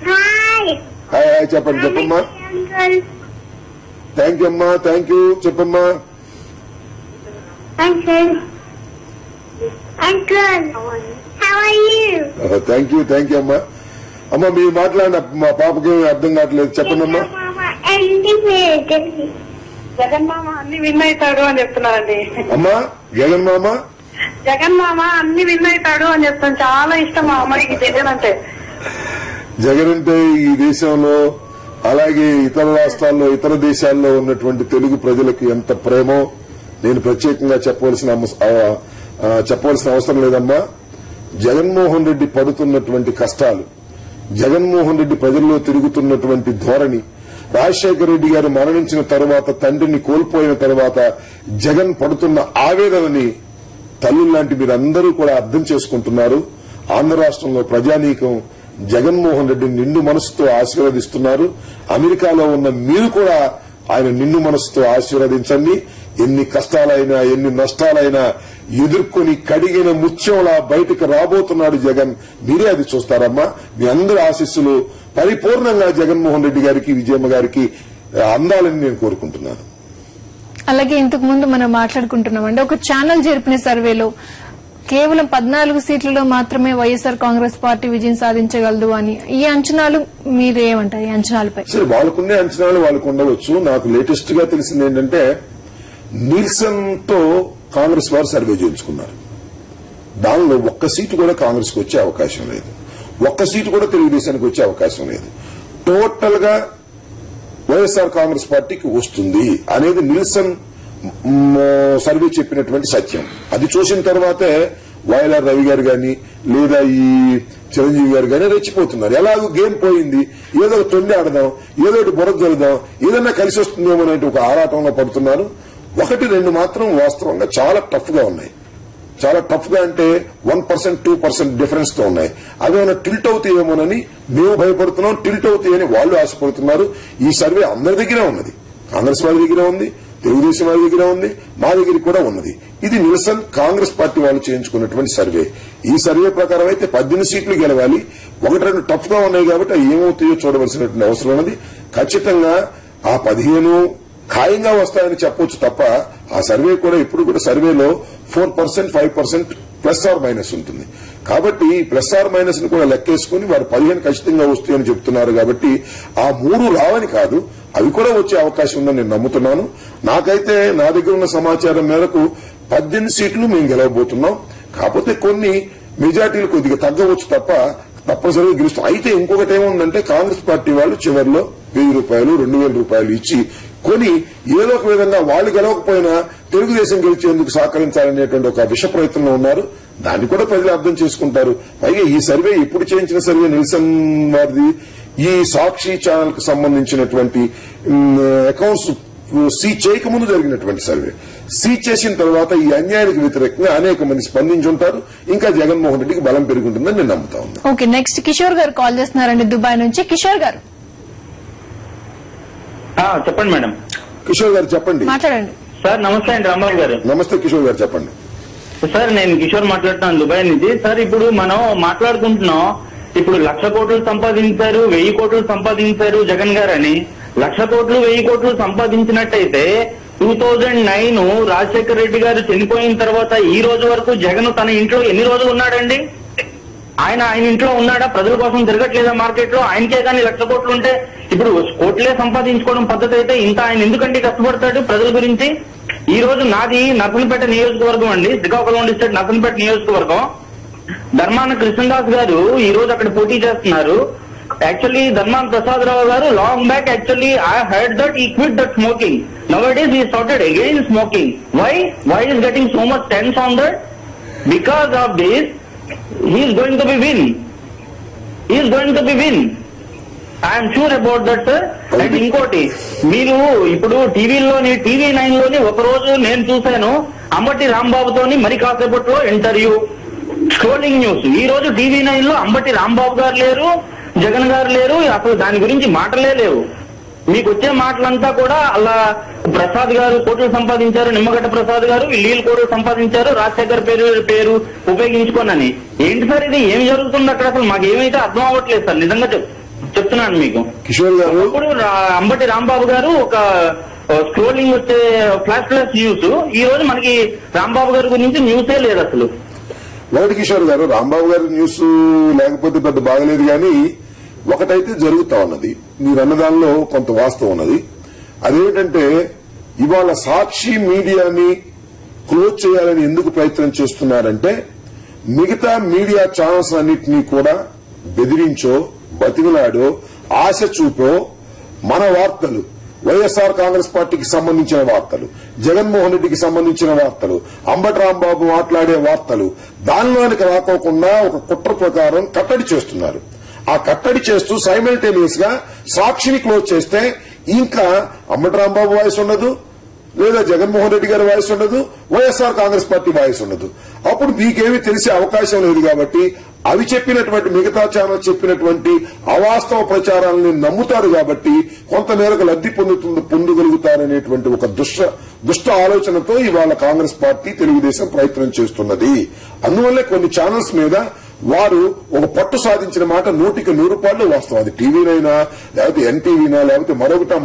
హాయ్ హాయ్ చెప్పండి. చెప్పమ్మా. థ్యాంక్ యూ అమ్మా. Thank you. చెప్పమ్మా. Uncle how are you? Thank you. Thank you అమ్మా. అమ్మా మీరు మాట్లాడిన మా పాపకి అర్థం కావట్లేదు. చెప్పండి అమ్మా. జగన్ మామ అన్ని విన్ అవుతాడు అని చెప్తున్నారండి. అమ్మా జగన్ మామ జగన్ మామ అన్ని విన్ అవుతాడు అని చెప్తాను. చాలా ఇష్టం మా అమ్మాయికి జగన్ అంటే. జగన్ అంటే ఈ దేశంలో అలాగే ఇతర రాష్ట్రాల్లో ఇతర దేశాల్లో ఉన్నటువంటి తెలుగు ప్రజలకు ఎంత ప్రేమో నేను ప్రత్యేకంగా చెప్పవలసిన అవసరం లేదమ్మా. జగన్మోహన్ రెడ్డి పడుతున్నటువంటి కష్టాలు, జగన్మోహన్ రెడ్డి ప్రజల్లో తిరుగుతున్నటువంటి ధోరణి, రాజశేఖర రెడ్డి గారు మరణించిన తర్వాత తండ్రిని కోల్పోయిన తర్వాత జగన్ పడుతున్న ఆవేదనని తల్లుల్లాంటి మీరందరూ కూడా అర్థం చేసుకుంటున్నారు. ఆంధ్ర రాష్ట్రంలో ప్రజానీకం జగన్మోహన్ రెడ్డిని నిండు మనసుతో ఆశీర్వదిస్తున్నారు. అమెరికాలో ఉన్న మీరు కూడా ఆయన నిండు మనసుతో ఆశీర్వదించండి. ఎన్ని కష్టాలైనా ఎన్ని నష్టాలైనా ఎదుర్కొని కడిగిన ముత్యంలా బయటకు రాబోతున్నాడు జగన్. మీరే అది చూస్తారమ్మా. మీ అందరి ఆశీస్సులు పరిపూర్ణంగా జగన్మోహన్ రెడ్డి గారికి విజయమ్మ గారికి అందాలని నేను కోరుకుంటున్నాను. అలాగే ఇంతకు ముందు మనం మాట్లాడుకుంటున్నామండి, ఒక ఛానల్ జరిపిన సర్వేలో కేవలం 14 సీట్లలో మాత్రమే వైఎస్ఆర్ కాంగ్రెస్ పార్టీ విజయం సాధించగలదు అని. ఈ అంచనాలు మీరేమంటారు? ఈ అంచనాలపై సరే, వాళ్ళకుండే అంచనాలు వాళ్ళకు ఉండవచ్చు. నాకు లేటెస్ట్ గా తెలిసింది ఏంటంటే నిల్సన్ తో కాంగ్రెస్ వారు సర్వే చేయించుకున్నారు. దానిలో ఒక్క సీటు కూడా కాంగ్రెస్ కు వచ్చే అవకాశం లేదు, ఒక్క సీటు కూడా తెలుగుదేశానికి వచ్చే అవకాశం లేదు. టోటల్ గా వైఎస్ఆర్ కాంగ్రెస్ పార్టీకి వస్తుంది అనేది నిల్సన్ సర్వే చెప్పినటువంటి సత్యం. అది చూసిన తర్వాతే వైఎల్ఆర్ రవి గారు గాని లేదా ఈ చిరంజీవి గారు గాని రెచ్చిపోతున్నారు. ఎలాగో గేమ్ పోయింది, ఏదో తొండి ఆడదాం, ఏదో బుర్ర జరుదాం, ఏదన్నా కలిసి వస్తుందేమో అనే ఒక ఆరాటంలో పడుతున్నారు. 1-2 మాత్రం వాస్తవంగా చాలా టఫ్ గా ఉన్నాయి. చాలా టఫ్ గా అంటే 1%, 2% డిఫరెన్స్ తో ఉన్నాయి. అదేమైనా టిల్ట్ అవుతాయేమోనని మేము భయపడుతున్నాం, టిల్ట్ అవుతాయని వాళ్ళు ఆశపడుతున్నారు. ఈ సర్వే అందరి దగ్గర ఉన్నది, కాంగ్రెస్ వారి దగ్గర ఉంది, తెలుగుదేశం వారి దగ్గర ఉంది, మా దగ్గర కూడా ఉన్నది. ఇది నిల్సన్ కాంగ్రెస్ పార్టీ వాళ్ళు చేయించుకున్నటువంటి సర్వే. ఈ సర్వే ప్రకారం అయితే 18 సీట్లు గెలవాలి. 1-2 టఫ్ గా ఉన్నాయి కాబట్టి అవి ఏమవుతాయో చూడవలసినటువంటి అవసరం ఉన్నది. ఖచ్చితంగా ఆ 15 ఖాయంగా వస్తాయని చెప్పొచ్చు తప్ప ఆ సర్వే కూడా ఇప్పుడు కూడా సర్వేలో 4%, 5% ప్లస్ ఆర్ మైనస్ ఉంటుంది. కాబట్టి ప్లస్ ఆర్ మైనస్ ని కూడా లెక్కేసుకుని వారు 15 ఖచ్చితంగా వస్తాయని చెప్తున్నారు. కాబట్టి ఆ 3 రావని కాదు, అవి కూడా వచ్చే అవకాశం ఉందని నేను నమ్ముతున్నాను. నాకైతే నా దగ్గర ఉన్న సమాచారం మేరకు 18 సీట్లు మేము గెలవబోతున్నాం. కాకపోతే కొన్ని మెజార్టీలు కొద్దిగా తగ్గవచ్చు తప్ప తప్పనిసరిగా గెలుస్తాం. అయితే ఇంకొకటి ఏముందంటే కాంగ్రెస్ పార్టీ వాళ్ళు చివరిలో 1000 రూపాయలు, 2000 రూపాయలు ఇచ్చి కొని ఏదో ఒక విధంగా వాళ్ళు గెలవకపోయినా తెలుగుదేశం గెలిచేందుకు సహకరించాలనేటువంటి ఒక విష ప్రయత్నంలో ఉన్నారు. దాన్ని కూడా ప్రజలు అర్థం చేసుకుంటారు. పైగా ఈ సర్వే ఇప్పుడు చేయించిన సర్వే నిల్సన్ వారిది ఈ సాక్షి ఛానల్ కు సంబంధించినటువంటి అకౌంట్స్ సీజ్ చేయకముందు జరిగినటువంటి సర్వే. సీజ్ చేసిన తర్వాత ఈ అన్యాయానికి వ్యతిరేకంగా అనేక మంది స్పందించుంటారు. ఇంకా జగన్మోహన్ రెడ్డికి బలం పెరుగుతుందని నేను నమ్ముతా ఉన్నాను. ఓకే, నెక్స్ట్ కిషోర్ గారు కాల్ చేస్తున్నారండి దుబాయ్ నుంచి. కిషోర్ గారు చెప్పండి మేడం. కిషోర్ గారు చెప్పండి. మాట్లాడండి సార్. నమస్తే అండి రాంబాబు గారు. నమస్తే కిషోర్ గారు చెప్పండి. సార్ నేను కిషోర్ మాట్లాడుతున్నాను దుబాయ్ నుంచి. సార్ ఇప్పుడు మనం మాట్లాడుకుంటున్నాం, ఇప్పుడు 1,00,000 కోట్లు సంపాదించారు, 1,000 కోట్లు సంపాదించారు జగన్ గారు అని. 1,00,000 కోట్లు 1,000 కోట్లు సంపాదించినట్టయితే 2009 రాజశేఖర రెడ్డి గారు చనిపోయిన తర్వాత ఈ రోజు వరకు జగన్ తన ఇంట్లో ఎన్ని రోజులు ఉన్నాడండి? ఆయన ఇంట్లో ఉన్నాడా? ప్రజల కోసం తిరగట్లేదా మార్కెట్ లో? ఆయనకే కానీ 1,00,000 కోట్లు ఉంటే ఇప్పుడు కోట్లే సంపాదించుకోవడం పద్ధతి అయితే ఇంత ఆయన ఎందుకంటే కష్టపడతాడు ప్రజల గురించి? ఈ రోజు నాది నర్సంపేట నియోజకవర్గం అండి, శ్రీకాకుళం డిస్ట్రిక్ట్ నర్సంపేట నియోజకవర్గం. ధర్మాన కృష్ణదాస్ గారు ఈ రోజు అక్కడ పోటీ చేస్తున్నారు. యాక్చువల్లీ ధర్మాన ప్రసాద్ రావు గారు long back actually I heard that he quit that smoking. Nowadays he started again smoking. Why is getting so much tense on that? Because of this he is going to be win. He is going to be win. I am sure about that, sir. And ఇంకోటి, మీరు ఇప్పుడు టీవీలోని TV9 లోని ఒక రోజు నేను చూశాను అంబటి రాంబాబుతోని మరి కాసేపట్లో ఇంటర్వ్యూ, స్క్రోలింగ్ న్యూస్. ఈ రోజు TV9 లో అంబటి రాంబాబు గారు లేరు, జగన్ గారు లేరు, అసలు దాని గురించి మాటలే లేవు. మీకు వచ్చే మాటలంతా కూడా అలా ప్రసాద్ గారు కోట్లు సంపాదించారు, నిమ్మగడ్డ ప్రసాద్ గారు వీళ్ళు కోట్లు సంపాదించారు, రాజశేఖర్ పేరు ఉపయోగించుకోనని. ఏంటి సార్ ఇది? ఏం జరుగుతుంది అక్కడ? అసలు మాకు ఏమైతే అర్థం అవ్వట్లేదు సార్, నిజంగా చెప్తున్నాను మీకు. కిషోర్ గారు, ఇప్పుడు అంబటి రాంబాబు గారు ఒక స్క్రోలింగ్ వచ్చే ఫ్లాష్ న్యూస్, ఈ రోజు మనకి రాంబాబు గారి గురించి న్యూసే లేదు అసలు. ఒకటి కిషోర్ గారు, రాంబాబు గారి న్యూస్ లేకపోతే పెద్ద బాగలేదు, కానీ ఒకటైతే జరుగుతా ఉన్నది, మీరన్న దానిలో కొంత వాస్తవం ఉన్నది. అదేమిటంటే ఇవాళ సాక్షి మీడియాని క్లోజ్ చేయాలని ఎందుకు ప్రయత్నం చేస్తున్నారంటే మిగతా మీడియా ఛానల్స్ అన్నింటినీ కూడా బెదిరించో, బతికిలాడో, ఆశ చూపో మన వార్తలు, వైఎస్ఆర్ కాంగ్రెస్ పార్టీకి సంబంధించిన వార్తలు, జగన్మోహన్ రెడ్డికి సంబంధించిన వార్తలు, అంబటి రాంబాబు మాట్లాడే వార్తలు దానిలోనికి రాకోకుండా ఒక కుట్ర ప్రకారం కట్టడి చేస్తున్నారు. ఆ కట్టడి చేస్తూ సైమల్టేనియస్ గా సాక్షిని క్లోజ్ చేస్తే ఇంకా అంబటి రాంబాబు వాయిస్ ఉండదు, లేదా జగన్మోహన్ రెడ్డి గారి వాయిస్ ఉండదు, వైఎస్ఆర్ కాంగ్రెస్ పార్టీ వాయిస్ ఉండదు. అప్పుడు మీకేమీ తెలిసే అవకాశం లేదు. కాబట్టి అవి చెప్పినటువంటి మిగతా ఛానల్ చెప్పినటువంటి అవాస్తవ ప్రచారాలను నమ్ముతారు. కాబట్టి కొంతమేరకు లబ్ది పొందగలుగుతారనేటువంటి ఒక దుష్ట ఆలోచనతో ఇవాళ కాంగ్రెస్ పార్టీ, తెలుగుదేశం ప్రయత్నం చేస్తున్నది. అందువల్లే కొన్ని ఛానల్స్ మీద వారు ఒక పట్టు సాధించిన మాట 100కి 100 వాస్తవం. అది టీవీనైనా, లేకపోతే ఎన్టీవీనా, లేకపోతే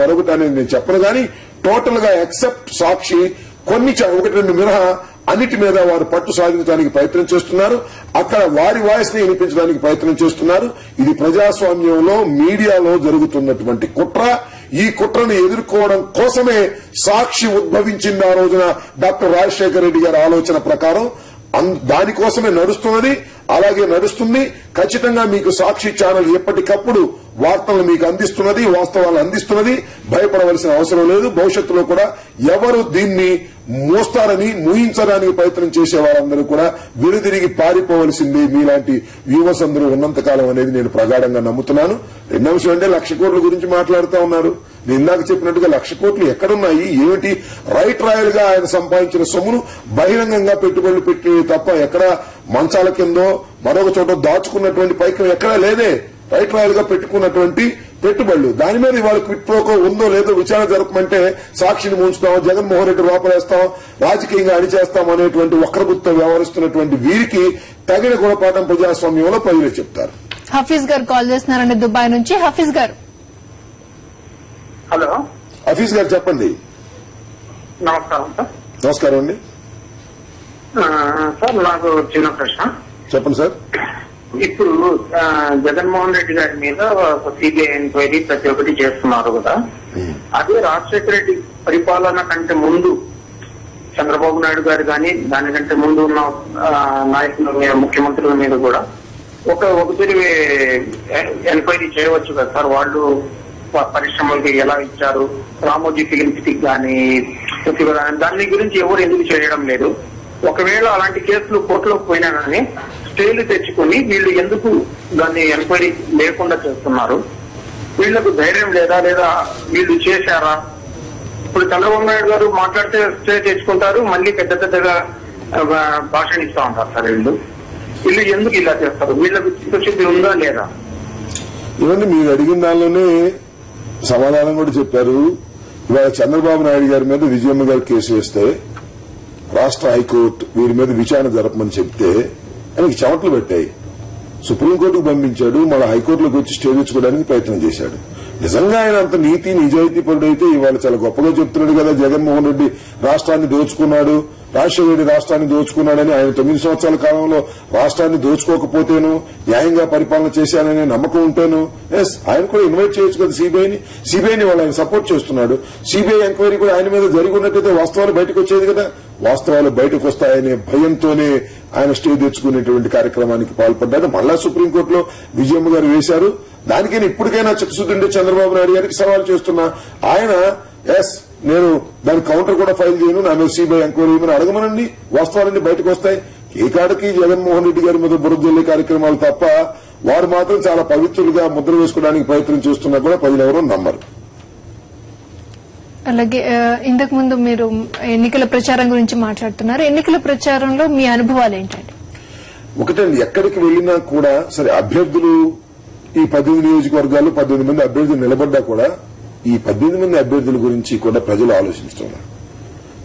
మరొకట అనేది నేను చెప్పను. కానీ టోటల్ గా ఎక్సెప్ట్ సాక్షి, కొన్ని 1-2 మినహా అన్నిటి మీద వారు పట్టు సాధించడానికి ప్రయత్నం చేస్తున్నారు. అక్కడ వారి వాయిస్ ని వినిపించడానికి ప్రయత్నం చేస్తున్నారు. ఇది ప్రజాస్వామ్యంలో, మీడియాలో జరుగుతున్నటువంటి కుట్ర. ఈ కుట్రను ఎదుర్కోవడం కోసమే సాక్షి ఉద్భవించింది ఆ రోజున డాక్టర్ రాజశేఖర్ రెడ్డి గారి ఆలోచన ప్రకారం. దానికోసమే నడుస్తున్నది, అలాగే నడుస్తుంది. ఖచ్చితంగా మీకు సాక్షి ఛానల్ ఎప్పటికప్పుడు వార్తలను మీకు అందిస్తున్నది, వాస్తవాలను అందిస్తున్నది. భయపడవలసిన అవసరం లేదు. భవిష్యత్తులో కూడా ఎవరు దీన్ని మోస్తారని, మూయించడానికి ప్రయత్నం చేసే వారందరూ కూడా వెనుదిరిగి పారిపోవలసింది మీలాంటి వ్యూవర్స్ అందరూ ఉన్నంతకాలం అనేది నేను ప్రగాఢంగా నమ్ముతున్నాను. రెండో విషయం అంటే 1,00,000 కోట్ల గురించి మాట్లాడుతూ ఉన్నారు. నేను ఇందాక చెప్పినట్టుగా 1,00,000 కోట్లు ఎక్కడున్నాయి, ఏమిటి? రైట్ రాయల్ గా ఆయన సంపాదించిన సొమ్మును బహిరంగంగా పెట్టుబడులు పెట్టి తప్ప ఎక్కడ మంచాల కిందో మరొక చోట దాచుకున్నటువంటి పైకం ఎక్కడా లేదే. రైట్ రాయల్ గా పెట్టుకున్నటువంటి పెట్టుబడులు, దాని మీద ఇవాళ క్విట్ ప్రోకో ఉందో లేదో విచారణ జరపమంటే సాక్షిని ముంచుతాం, జగన్మోహన్ రెడ్డి లోపలేస్తాం, రాజకీయంగా అణిచేస్తాం అనేటువంటి వక్రబుద్ధితో వ్యవహరిస్తున్నటువంటి వీరికి తగిన గుణపాఠం ప్రజాస్వామ్యంలో ప్రజలు చెప్తారు. హఫీజ్ గారు కాల్ చేస్తున్నారండి దుబాయ్ నుంచి. హఫీజ్ గారు. హలో హఫీజ్ గారు చెప్పండి. నమస్కారం సార్. నమస్కారం అండి. సార్ నాకు చిన్న ప్రశ్న. చెప్పండి సార్. ఇప్పుడు జగన్మోహన్ రెడ్డి గారి మీద సిబిఐ ఎంక్వైరీ ప్రతి ఒక్కటి చేస్తున్నారు కదా. అదే రాజశేఖర రెడ్డి పరిపాలన కంటే ముందు చంద్రబాబు నాయుడు గారు కానీ దానికంటే ముందు ఉన్న నాయకుల మీద, ముఖ్యమంత్రుల మీద కూడా ఒకసారి ఎంక్వైరీ చేయవచ్చు కదా సార్. వాళ్ళు పరిశ్రమలకి ఎలా ఇచ్చారు, రామోజీ ఫిలిం సిటీకి కానీ దాని గురించి ఎవరు ఎందుకు చేయడం లేదు? ఒకవేళ అలాంటి కేసులు కోర్టులోకి పోయినా కానీ స్టేలు తెచ్చుకుని వీళ్ళు ఎందుకు దాన్ని ఎంక్వైరీ లేకుండా చేస్తున్నారు? వీళ్లకు ధైర్యం లేదా వీళ్ళు చేశారా? ఇప్పుడు చంద్రబాబు నాయుడు గారు మాట్లాడితే స్టే తెచ్చుకుంటారు, మళ్ళీ పెద్దగా భాషణ ఇస్తా ఉంటారు సార్. వీళ్ళు ఎందుకు ఇలా చేస్తారు? వీళ్ళకు చిత్తశుద్ధి ఉందా లేదా? ఇవన్నీ మీరు అడిగిన దానిలోనే సమాధానం కూడా చెప్పారు. ఇవాళ చంద్రబాబు నాయుడు గారి మీద విజయమ్మ గారు కేసు వేస్తే రాష్ట్ర హైకోర్టు వీరి మీద విచారణ జరపమని చెప్తే ఆయనకి చెమటలు పెట్టాయి. సుప్రీంకోర్టుకు పంపించాడు, మళ్ళీ హైకోర్టులోకి వచ్చి స్టే తెచ్చుకోవడానికి ప్రయత్నం చేశాడు. నిజంగా ఆయన అంత నీతి నిజాయితీ పరుడైతే ఇవాళ చాలా గొప్పగా చెప్తున్నాడు కదా, జగన్మోహన్ రెడ్డి రాష్ట్రాన్ని దోచుకున్నాడు, రాజశేఖర రెడ్డి రాష్ట్రాన్ని దోచుకున్నాడని. ఆయన 9 సంవత్సరాల కాలంలో రాష్ట్రాన్ని దోచుకోకపోతేను న్యాయంగా పరిపాలన చేశాననే నమ్మకం ఉంటేను ఆయన కూడా ఇన్వైట్ చేయొచ్చు కదా సిబిఐని వాళ్ళు ఆయన సపోర్ట్ చేస్తున్నాడు. సిబిఐ ఎంక్వైరీ కూడా ఆయన మీద జరిగి ఉన్నట్టయితే వాస్తవాలు బయటకు వచ్చేది కదా. వాస్తవాలు బయటకు వస్తాయనే భయంతోనే ఆయన స్టే తెచ్చుకునేటువంటి కార్యక్రమానికి పాల్పడ్డాడు. మళ్ళా సుప్రీంకోర్టులో విజయమ్మ గారు వేశారు. దానికైనా ఇప్పటికైనా చిత్తశుద్ధి ఉంటే చంద్రబాబు నాయుడు గారికి సవాల్ చేస్తున్నా. ఆయన నేను దాని కౌంటర్ కూడా ఫైల్ చేయను, నా మీద సిబిఐ ఎంక్వైరీ మీద అడగమనండి, వాస్తవాలన్నీ బయటకు వస్తాయి. ఏ కాడికి జగన్మోహన్ రెడ్డి గారి మీద బురద జల్లే కార్యక్రమాలు తప్ప వారు మాత్రం చాలా పవిత్రులుగా ముద్ర వేసుకోవడానికి ప్రయత్నం చేస్తున్నా కూడా ప్రజలు ఎవరూ నమ్మరు. అలాగే ఇంతకు ముందు మీరు ఎన్నికల ప్రచారం గురించి మాట్లాడుతున్నారు. ఎన్నికల ప్రచారంలో మీ అనుభవాలు ఏంటండి? ఒకటండి, ఎక్కడికి వెళ్లినా కూడా సరే అభ్యర్థులు ఈ 18 నియోజకవర్గాల్లో 18 మంది అభ్యర్థులు నిలబడ్డా కూడా ఈ 18 మంది అభ్యర్థుల గురించి కూడా ప్రజలు ఆలోచించడం.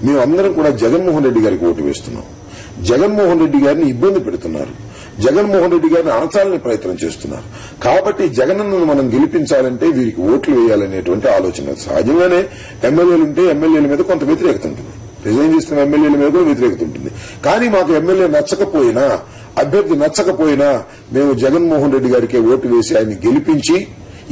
మేమందరం కూడా జగన్మోహన్ రెడ్డి గారికి ఓటు వేస్తున్నాం. జగన్మోహన్ రెడ్డి గారిని ఇబ్బంది పెడుతున్నారు. జగన్మోహన్ రెడ్డి గారిని అణచాలని ప్రయత్నం చేస్తున్నారు. కాబట్టి జగనన్నను మనం గెలిపించాలంటే వీరికి ఓట్లు వేయాలనేటువంటి ఆలోచన. సహజంగానే ఎమ్మెల్యేలుంటే ఎమ్మెల్యేల మీద కొంత వ్యతిరేకత ఉంటుంది. రిజైన్ చేస్తున్న ఎమ్మెల్యేల మీద కూడా వ్యతిరేకత ఉంటుంది. కానీ మాకు ఎమ్మెల్యే నచ్చకపోయినా, అభ్యర్థి నచ్చకపోయినా మేము జగన్మోహన్ రెడ్డి గారికి ఓటు వేసి ఆయన్ని గెలిపించి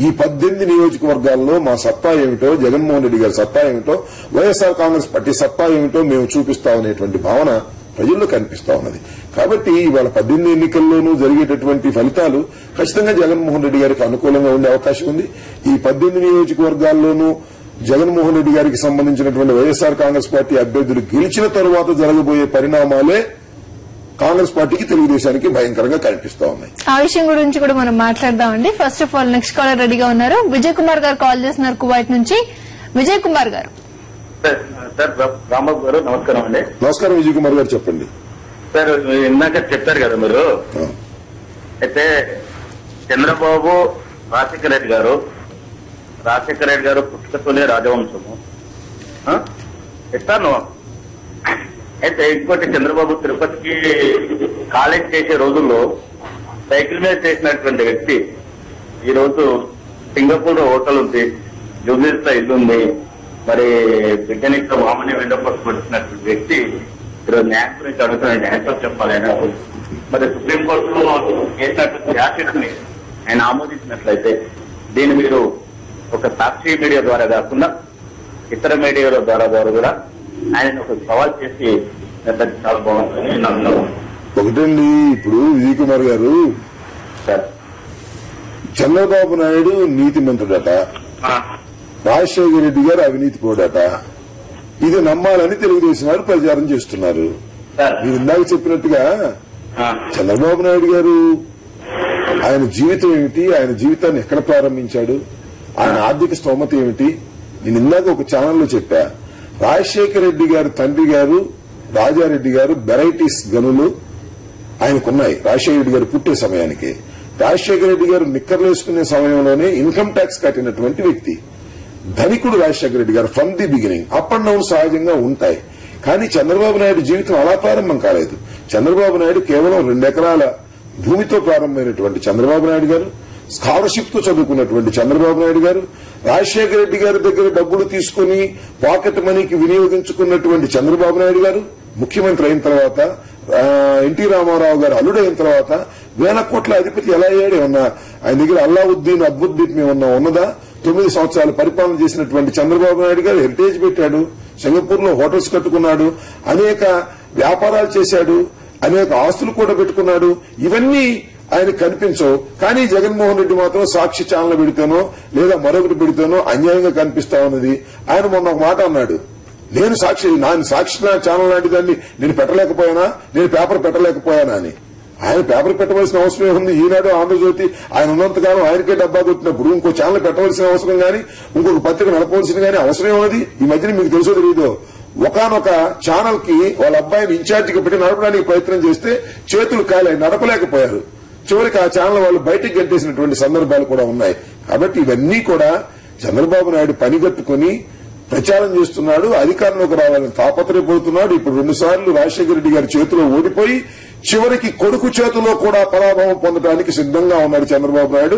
ఈ 18 నియోజకవర్గాల్లో మా సత్తా ఏమిటో, జగన్మోహన్ రెడ్డి గారి సత్తా ఏమిటో, వైఎస్ఆర్ కాంగ్రెస్ పార్టీ సత్తా ఏమిటో మేము చూపిస్తామనేటువంటి భావన ప్రజల్లో కనిపిస్తా ఉన్నది. కాబట్టి ఇవాళ 18 ఎన్నికల్లోనూ జరిగేటటువంటి ఫలితాలు ఖచ్చితంగా జగన్మోహన్ రెడ్డి గారికి అనుకూలంగా ఉండే అవకాశం ఉంది. ఈ 18 నియోజకవర్గాల్లోనూ జగన్మోహన్ రెడ్డి గారికి సంబంధించినటువంటి వైఎస్ఆర్ కాంగ్రెస్ పార్టీ అభ్యర్థులు గెలిచిన తరువాత జరగబోయే పరిణామాలే కాంగ్రెస్ పార్టీకి, తెలుగుదేశానికి భయంకరంగా కనిపిస్తా ఉన్నాయి. ఆ విషయం గురించి కూడా మనం మాట్లాడదామండి. First of all next caller రెడీగా ఉన్నారు. విజయ్ కుమార్ గారు కాల్ చేస్తున్నారు కువైట్ నుంచి. విజయ్ కుమార్ గారు. సార్ రాంబాబు గారు నమస్కారం అండి. నమస్కారం విజయ్ కుమార్ గారు, చెప్పండి. సార్ ఇందాక చెప్పారు కదా మీరు, అయితే చంద్రబాబు రాజశేఖర రెడ్డి గారు పుట్టుకతోనే రాజవంశము ఎత్తాను. అయితే ఇంకోటి, చంద్రబాబు తిరుపతికి కాలేజ్ చేసే రోజుల్లో సైకిల్ మీద చేసినటువంటి వ్యక్తి ఈ రోజు సింగపూర్ హోటల్ ఉంది, జూబ్లీస్ లో ఇల్లు ఉంది, మరి బిడ్డనితో మామూలు వెళ్ళపట్టు వచ్చినటువంటి వ్యక్తి ఈరోజు న్యాయం గురించి అడుగుతున్నాడు. న్యాయం చెప్పాలి ఆయన. మరి సుప్రీంకోర్టులో చేసినటువంటి యాసిడ్ని ఆయన ఆమోదించినట్లయితే దీన్ని మీరు ఒక సాక్షి మీడియా ద్వారా కాకుండా ఇతర మీడియాల ద్వారా కూడా ఆయన ఒక సవాల్ చేసి చాలా బాగుంటుందని నన్ను. ఒకటండి, ఇప్పుడు విజయ్ కుమార్ గారు, సార్ చంద్రబాబు నాయుడు నీతిమంతుడట, రాజశేఖర రెడ్డి గారు అవినీతి పోడట, ఇది నమ్మాలని తెలుగుదేశం వారు ప్రచారం చేస్తున్నారు. మీరు ఇందాక చెప్పినట్టుగా చంద్రబాబు నాయుడు గారు ఆయన జీవితం ఏమిటి, ఆయన జీవితాన్ని ఎక్కడ ప్రారంభించాడు, ఆయన ఆర్థిక స్తోమత ఏమిటి, నేను ఇందాక ఒక ఛానల్లో చెప్పా. రాజశేఖర రెడ్డి గారు తండ్రి గారు రాజారెడ్డి గారు వెరైటీస్ గనులు ఆయనకున్నాయి. రాజశేఖర రెడ్డి గారు పుట్టే సమయానికి రాజశేఖర రెడ్డి గారు నిక్కర్లేసుకునే సమయంలోనే ఇన్కమ్ ట్యాక్స్ కట్టినటువంటి వ్యక్తి. ధనికుడు రాజశేఖర రెడ్డి గారు from the beginning. Up and down సహజంగా ఉంటాయి. కానీ చంద్రబాబు నాయుడు జీవితం అలా ప్రారంభం కాలేదు. చంద్రబాబు నాయుడు కేవలం 2 ఎకరాల భూమితో ప్రారంభమైనటువంటి చంద్రబాబు నాయుడు గారు, స్కాలర్షిప్ తో చదువుకున్నటువంటి చంద్రబాబు నాయుడు గారు, రాజశేఖర రెడ్డి గారి దగ్గర డబ్బులు తీసుకుని పాకెట్ మనీకి వినియోగించుకున్నటువంటి చంద్రబాబు నాయుడు గారు ముఖ్యమంత్రి అయిన తర్వాత, ఎన్టీ రామారావు గారు అల్లుడైన తర్వాత 1000 కోట్ల అధిపతి ఎలా అయ్యాడు? ఏమన్నా ఆయన దగ్గర అల్లావుద్దీన్ అద్భుద్దీన్ ఏమన్నా ఉన్నదా? 9 సంవత్సరాలు పరిపాలన చేసినటువంటి చంద్రబాబు నాయుడు గారు హెరిటేజ్ పెట్టాడు, సింగపూర్ లో హోటల్స్ కట్టుకున్నాడు, అనేక వ్యాపారాలు చేశాడు, అనేక ఆస్తులు కూడా పెట్టుకున్నాడు. ఇవన్నీ ఆయన కనిపించవు. కానీ జగన్మోహన్ రెడ్డి మాత్రం సాక్షి ఛానల్ పెడితేనో లేదా మరొకటి పెడితేనో అన్యాయంగా కనిపిస్తా ఉన్నది. ఆయన మొన్న ఒక మాట అన్నాడు, నేను సాక్షి ఛానల్ లాంటి దాన్ని నేను పెట్టలేకపోయానా, నేను పేపర్ పెట్టలేకపోయానా అని. ఆయన పేపర్ పెట్టవలసిన అవసరం ఏముంది? ఈనాడు, ఆంధ్రజ్యోతి ఆయన ఉన్నంతకాలం ఆయనకే డబ్బా కొట్టినప్పుడు ఇంకో ఛానల్ పెట్టవలసిన అవసరం గానీ, ఇంకొక పత్రిక నడపవలసిన గానీ అవసరం ఏమన్నది? ఈ మధ్యన మీకు తెలుసో తెలియదో, ఒకనొక ఛానల్ కి వాళ్ళ అబ్బాయిని ఇన్ఛార్జిగా పెట్టి నడపడానికి ప్రయత్నం చేస్తే చేతులు కాలే, నడపలేకపోయారు. చివరికి ఆ ఛానల్ వాళ్ళు బయటికి గెంటేసినటువంటి సందర్భాలు కూడా ఉన్నాయి. కాబట్టి ఇవన్నీ కూడా చంద్రబాబు నాయుడు పనిగట్టుకుని ప్రచారం చేస్తున్నాడు, అధికారంలోకి రావాలని తాపత్రయపడుతున్నాడు. ఇప్పుడు 2 సార్లు రాజశేఖర రెడ్డి గారి చేతిలో ఓడిపోయి చివరికి కొడుకు చేతిలో కూడా పరాభవం పొందడానికి సిద్దంగా ఉన్నాడు చంద్రబాబు నాయుడు.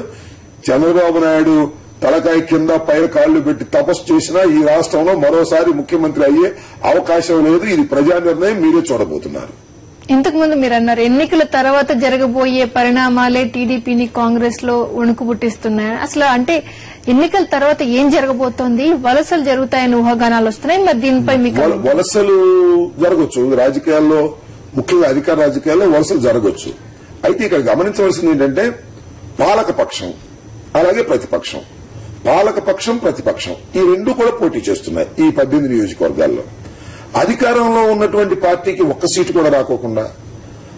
చంద్రబాబు నాయుడు తలకాయ కింద పైన కాళ్లు పెట్టి తపస్సు చేసినా ఈ రాష్ట్రంలో మరోసారి ముఖ్యమంత్రి అయ్యే అవకాశం లేదు. ఇది ప్రజా నిర్ణయం, మీరే చూడబోతున్నారు. ఇంతకు ముందు మీరు అన్నారు ఎన్నికల తర్వాత జరగబోయే పరిణామాలే టీడీపీని కాంగ్రెస్ లో వణుకు పుట్టిస్తున్నాయి. అసలు అంటే ఎన్నికల తర్వాత ఏం జరగబోతోంది? వలసలు జరుగుతాయని ఊహాగానాలు వస్తున్నాయి. మరి దీనిపై మీకు వలసలు జరగవచ్చు, రాజకీయాల్లో ముఖ్యంగా అధికార రాజకీయాల్లో వలసలు జరగవచ్చు. అయితే ఇక్కడ గమనించవలసింది ఏంటంటే పాలకపక్షం అలాగే ప్రతిపక్షం, పాలకపక్షం ప్రతిపక్షం ఈ 2 కూడా పోటీ చేస్తున్నాయి ఈ 18 నియోజకవర్గాల్లో. అధికారంలో ఉన్నటువంటి పార్టీకి 1 సీటు కూడా రాకోకుండా,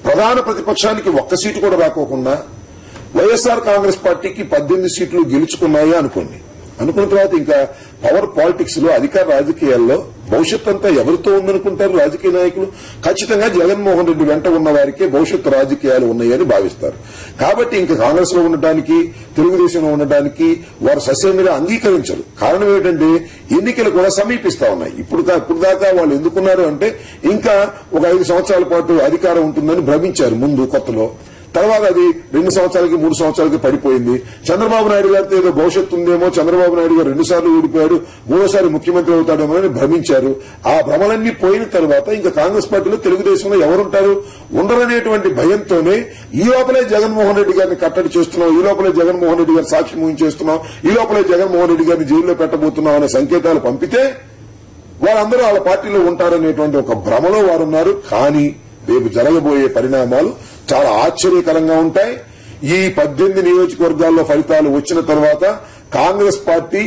ప్రధాన ప్రతిపక్షానికి 1 సీటు కూడా రాకోకుండా వైఎస్ఆర్ కాంగ్రెస్ పార్టీకి 18 సీట్లు గెలుచుకున్నాయి అనుకోండి. అనుకున్న తర్వాత ఇంకా పవర్ పాలిటిక్స్ లో అధికార రాజకీయాల్లో భవిష్యత్ అంతా ఎవరితో ఉందనుకుంటారు రాజకీయ నాయకులు? ఖచ్చితంగా జగన్మోహన్ రెడ్డి వెంట ఉన్న వారికే భవిష్యత్తు రాజకీయాలు ఉన్నాయని భావిస్తారు. కాబట్టి ఇంకా కాంగ్రెస్ లో ఉండటానికి, తెలుగుదేశంలో ఉండటానికి వారు సస్యంగా అంగీకరించరు. కారణం ఏంటంటే ఎన్నికలు కూడా సమీపిస్తా ఉన్నాయి. ఇప్పుడు దాకా వాళ్ళు ఎందుకున్నారు అంటే ఇంకా ఒక 5 సంవత్సరాల పాటు అధికారం ఉంటుందని భ్రమించారు ముందు కొత్తలో. తర్వాత అది 2 సంవత్సరాలకి 3 సంవత్సరాలకి పడిపోయింది. చంద్రబాబు నాయుడు గారితో ఏదో భవిష్యత్తు ఉందేమో, చంద్రబాబు నాయుడు గారు 2 సార్లు ఓడిపోయాడు, 3ఓసారి ముఖ్యమంత్రి అవుతాడేమో అని భ్రమించారు. ఆ భ్రమలన్నీ పోయిన తర్వాత ఇంకా కాంగ్రెస్ పార్టీలో, తెలుగుదేశంలో ఎవరుంటారు? ఉండరనేటువంటి భయంతోనే ఈ లోపలే జగన్మోహన్ రెడ్డి గారిని కట్టడి చేస్తున్నాం, ఈ లోపలే జగన్మోహన్ రెడ్డి గారి సాక్షి ముగించేస్తున్నాం, ఈ లోపలే జగన్మోహన్ రెడ్డి గారిని జైల్లో పెట్టబోతున్నాం అనే సంకేతాలు పంపితే వారందరూ వాళ్ళ పార్టీలో ఉంటారనేటువంటి ఒక భ్రమలో వారున్నారు. కానీ రేపు జరగబోయే పరిణామాలు చాలా ఆశ్చర్యకరంగా ఉంటాయి. ఈ 18 నియోజకవర్గాల్లో ఫలితాలు వచ్చిన తర్వాత కాంగ్రెస్ పార్టీ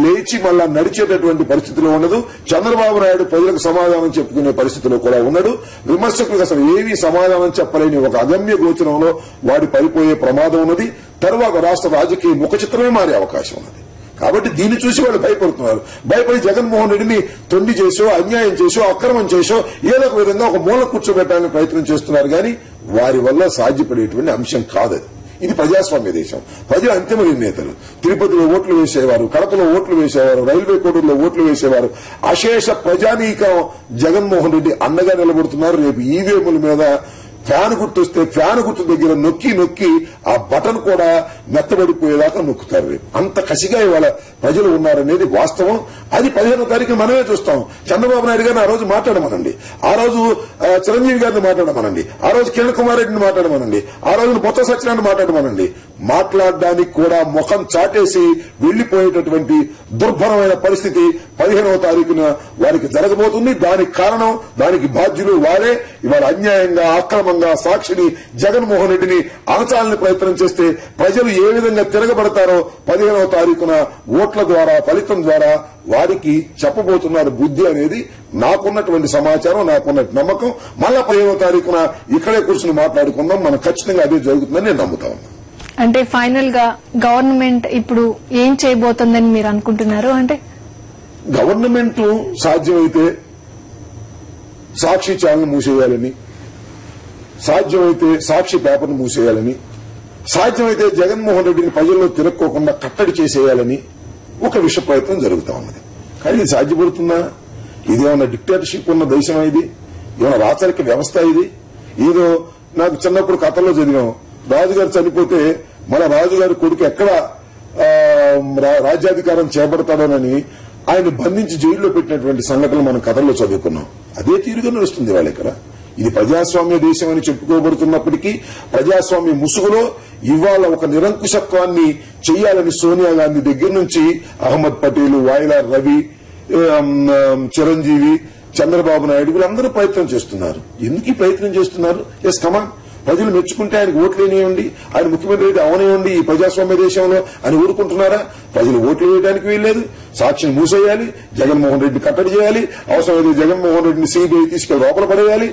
లేచి మళ్ళా నడిచేటటువంటి పరిస్థితిలో ఉండదు. చంద్రబాబు నాయుడు ప్రజలకు సమాధానం చెప్పుకునే పరిస్థితిలో కూడా ఉన్నాడు. విమర్శకులకు అసలు ఏమీ సమాధానం చెప్పలేని ఒక అగమ్య గోచరంలో వాడి పడిపోయే ప్రమాదం ఉన్నది. తర్వాత రాష్ట్ర రాజకీయ ముఖ చిత్రమే మారే అవకాశం ఉన్నది. కాబట్టి దీన్ని చూసి వాళ్ళు భయపడుతున్నారు. భయపడి జగన్మోహన్ రెడ్డిని తొండి చేసో, అన్యాయం చేసో, అక్రమం చేసో ఏదో ఒక విధంగా ఒక మూల కూర్చోబెట్టాలని ప్రయత్నం చేస్తున్నారు. కానీ వారి వల్ల సాధ్యపడేటువంటి అంశం కాదది. ఇది ప్రజాస్వామ్య దేశం. ప్రజల అంతిమ నిర్ణేతలు. తిరుపతిలో ఓట్లు వేసేవారు, కడపలో ఓట్లు వేసేవారు, రైల్వే కోడూరులో ఓట్లు వేసేవారు. అశేష ప్రజానీకం జగన్మోహన్ రెడ్డి అండగా నిలబడుతున్నారు. రేపు ఈవీఎంల మీద ఫ్యాన్ గుర్తు వస్తే ఫ్యాన్ గుర్తు దగ్గర నొక్కి నొక్కి ఆ బటన్ కూడా మెత్తబడిపోయేదాకా నొక్కుతారు. రేపు అంత కసిగా ఇవాళ ప్రజలు ఉన్నారనేది వాస్తవం. అది 15వ తారీఖు మనమే చూస్తాం. చంద్రబాబు నాయుడు గారిని ఆ రోజు మాట్లాడమనండి, ఆ రోజు చిరంజీవి గారిని మాట్లాడమనండి, ఆ రోజు కిరణ్ కుమార్ రెడ్డిని మాట్లాడమనండి, ఆ రోజు బొత్స సత్యనారాయణ మాట్లాడమనండి. మాట్లాడడానికి కూడా ముఖం చాటేసి వెళ్లిపోయేటటువంటి దుర్భరమైన పరిస్థితి 15వ తారీఖున వారికి జరగబోతుంది. దానికి కారణం, దానికి బాధ్యులు వారే. ఇవాళ అన్యాయంగా, అక్రమంగా సాక్షిని, జగన్మోహన్ రెడ్డిని అణచాలని ప్రయత్నం చేస్తే ప్రజలు ఏ విధంగా తిరగబడతారో 15వ తారీఖున ఓట్ల ద్వారా, ఫలితం ద్వారా వారికి చెప్పబోతున్నారు బుద్ధి అనేది నాకున్నటువంటి సమాచారం, నాకున్న నమ్మకం. మళ్ళా 15వ తారీఖున ఇక్కడే కూర్చుని మాట్లాడుకుందాం. మనం ఖచ్చితంగా అదే జరుగుతుందని నేను నమ్ముతా ఉన్నాను. అంటే ఫైనల్ గా గవర్నమెంట్ ఇప్పుడు ఏం చేయబోతుందని మీరు అనుకుంటున్నారు? అంటే గవర్నమెంట్ సాధ్యమైతే సాక్షి ఛానల్ మూసేయాలని, సాధ్యమైతే సాక్షి పేపర్ను మూసేయాలని, సాధ్యమైతే జగన్మోహన్ రెడ్డిని ప్రజల్లో తిరక్కోకుండా కట్టడి చేసేయాలని ఒక విష ప్రయత్నం జరుగుతా ఉన్నది. కానీ ఇది సాధ్యపడుతుందా? ఇదేమన్నా డిక్టేటర్షిప్ ఉన్న దేశమా? ఇది ఏమన్నా రాచరిక వ్యవస్థ? ఇది ఏదో నాకు చిన్నప్పుడు కథల్లో చదివాం, రాజుగారు చనిపోతే మన రాజుగారి కొడుకు ఎక్కడ రాజ్యాధికారం చేపడతాడోనని ఆయన బంధించి జైల్లో పెట్టినటువంటి సంఘటనలు మనం కథల్లో చదువుకున్నాం. అదే తీరుగా నడుస్తుంది వాళ్ళ ఇక్కడ. ఇది ప్రజాస్వామ్య దేశం అని చెప్పుకోబడుతున్నప్పటికీ ప్రజాస్వామ్య ముసుగులో ఇవాళ ఒక నిరంకుశత్వాన్ని చేయాలని సోనియా గాంధీ దగ్గర నుంచి అహ్మద్ పటేల్, వాయిలార్ రవి, చిరంజీవి, చంద్రబాబు నాయుడు వీళ్ళందరూ ప్రయత్నం చేస్తున్నారు. ఎందుకు ఈ ప్రయత్నం చేస్తున్నారు? ఎస్ కమాన్, ప్రజలు మెచ్చుకుంటే ఆయనకు ఓట్లు వేయనివ్వండి, ఆయన ముఖ్యమంత్రి అయితే అవనివ్వండి ఈ ప్రజాస్వామ్య దేశంలో అని ఊరుకుంటున్నారా? ప్రజలు ఓట్లు వేయడానికి వీల్లేదు. సాక్షిని మూసేయాలి, జగన్మోహన్ రెడ్డిని కట్టడి చేయాలి, అవసరమైతే జగన్మోహన్ రెడ్డిని సిబిఐ తీసుకెళ్లి లోపల పడేయాలి,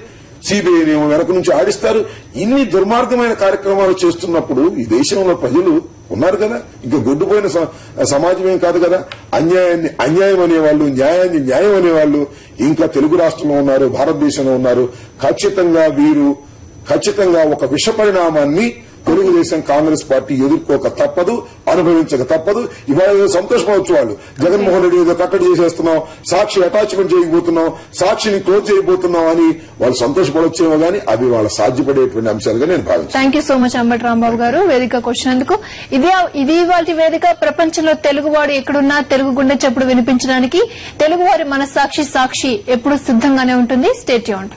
సిబిఐని వెనక నుంచి ఆడిస్తారు. ఇన్ని దుర్మార్గమైన కార్యక్రమాలు చేస్తున్నప్పుడు ఈ దేశంలో ప్రజలు ఉన్నారు కదా, ఇంకా గొడ్డుపోయిన సమాజం ఏం కాదు కదా. అన్యాయాన్ని అన్యాయం అనేవాళ్ళు, న్యాయాన్ని న్యాయం అనేవాళ్ళు ఇంకా తెలుగు రాష్ట్రంలో ఉన్నారు, భారతదేశంలో ఉన్నారు. ఖచ్చితంగా ఒక విష పరిణామాన్ని తెలుగుదేశం, కాంగ్రెస్ పార్టీ ఎదుర్కోక తప్పదు, అనుభవించక తప్పదు. ఇవాళ ఏదో సంతోషపడవచ్చు వాళ్ళు, జగన్మోహన్ రెడ్డి ఏదో కట్టడి చేసేస్తున్నాం, సాక్షి అటాచ్మెంట్ చేయబోతున్నాం, సాక్షిని క్లోజ్ చేయబోతున్నాం అని వాళ్ళు సంతోషపడొచ్చేమో గానీ అవి వాళ్ళ సాధ్యపడేటువంటి అంశాలుగా నేను భావించాను. Thank you so much Ambati Rambabu గారు వేదికకు వచ్చినందుకు. ఇది వాటి వేదిక. ప్రపంచంలో తెలుగువాడు ఎక్కడున్నా తెలుగు గుండె చప్పుడు వినిపించడానికి తెలుగువారి మనస్సాక్షి సాక్షి ఎప్పుడు సిద్దంగానే ఉంటుంది. Stay tuned.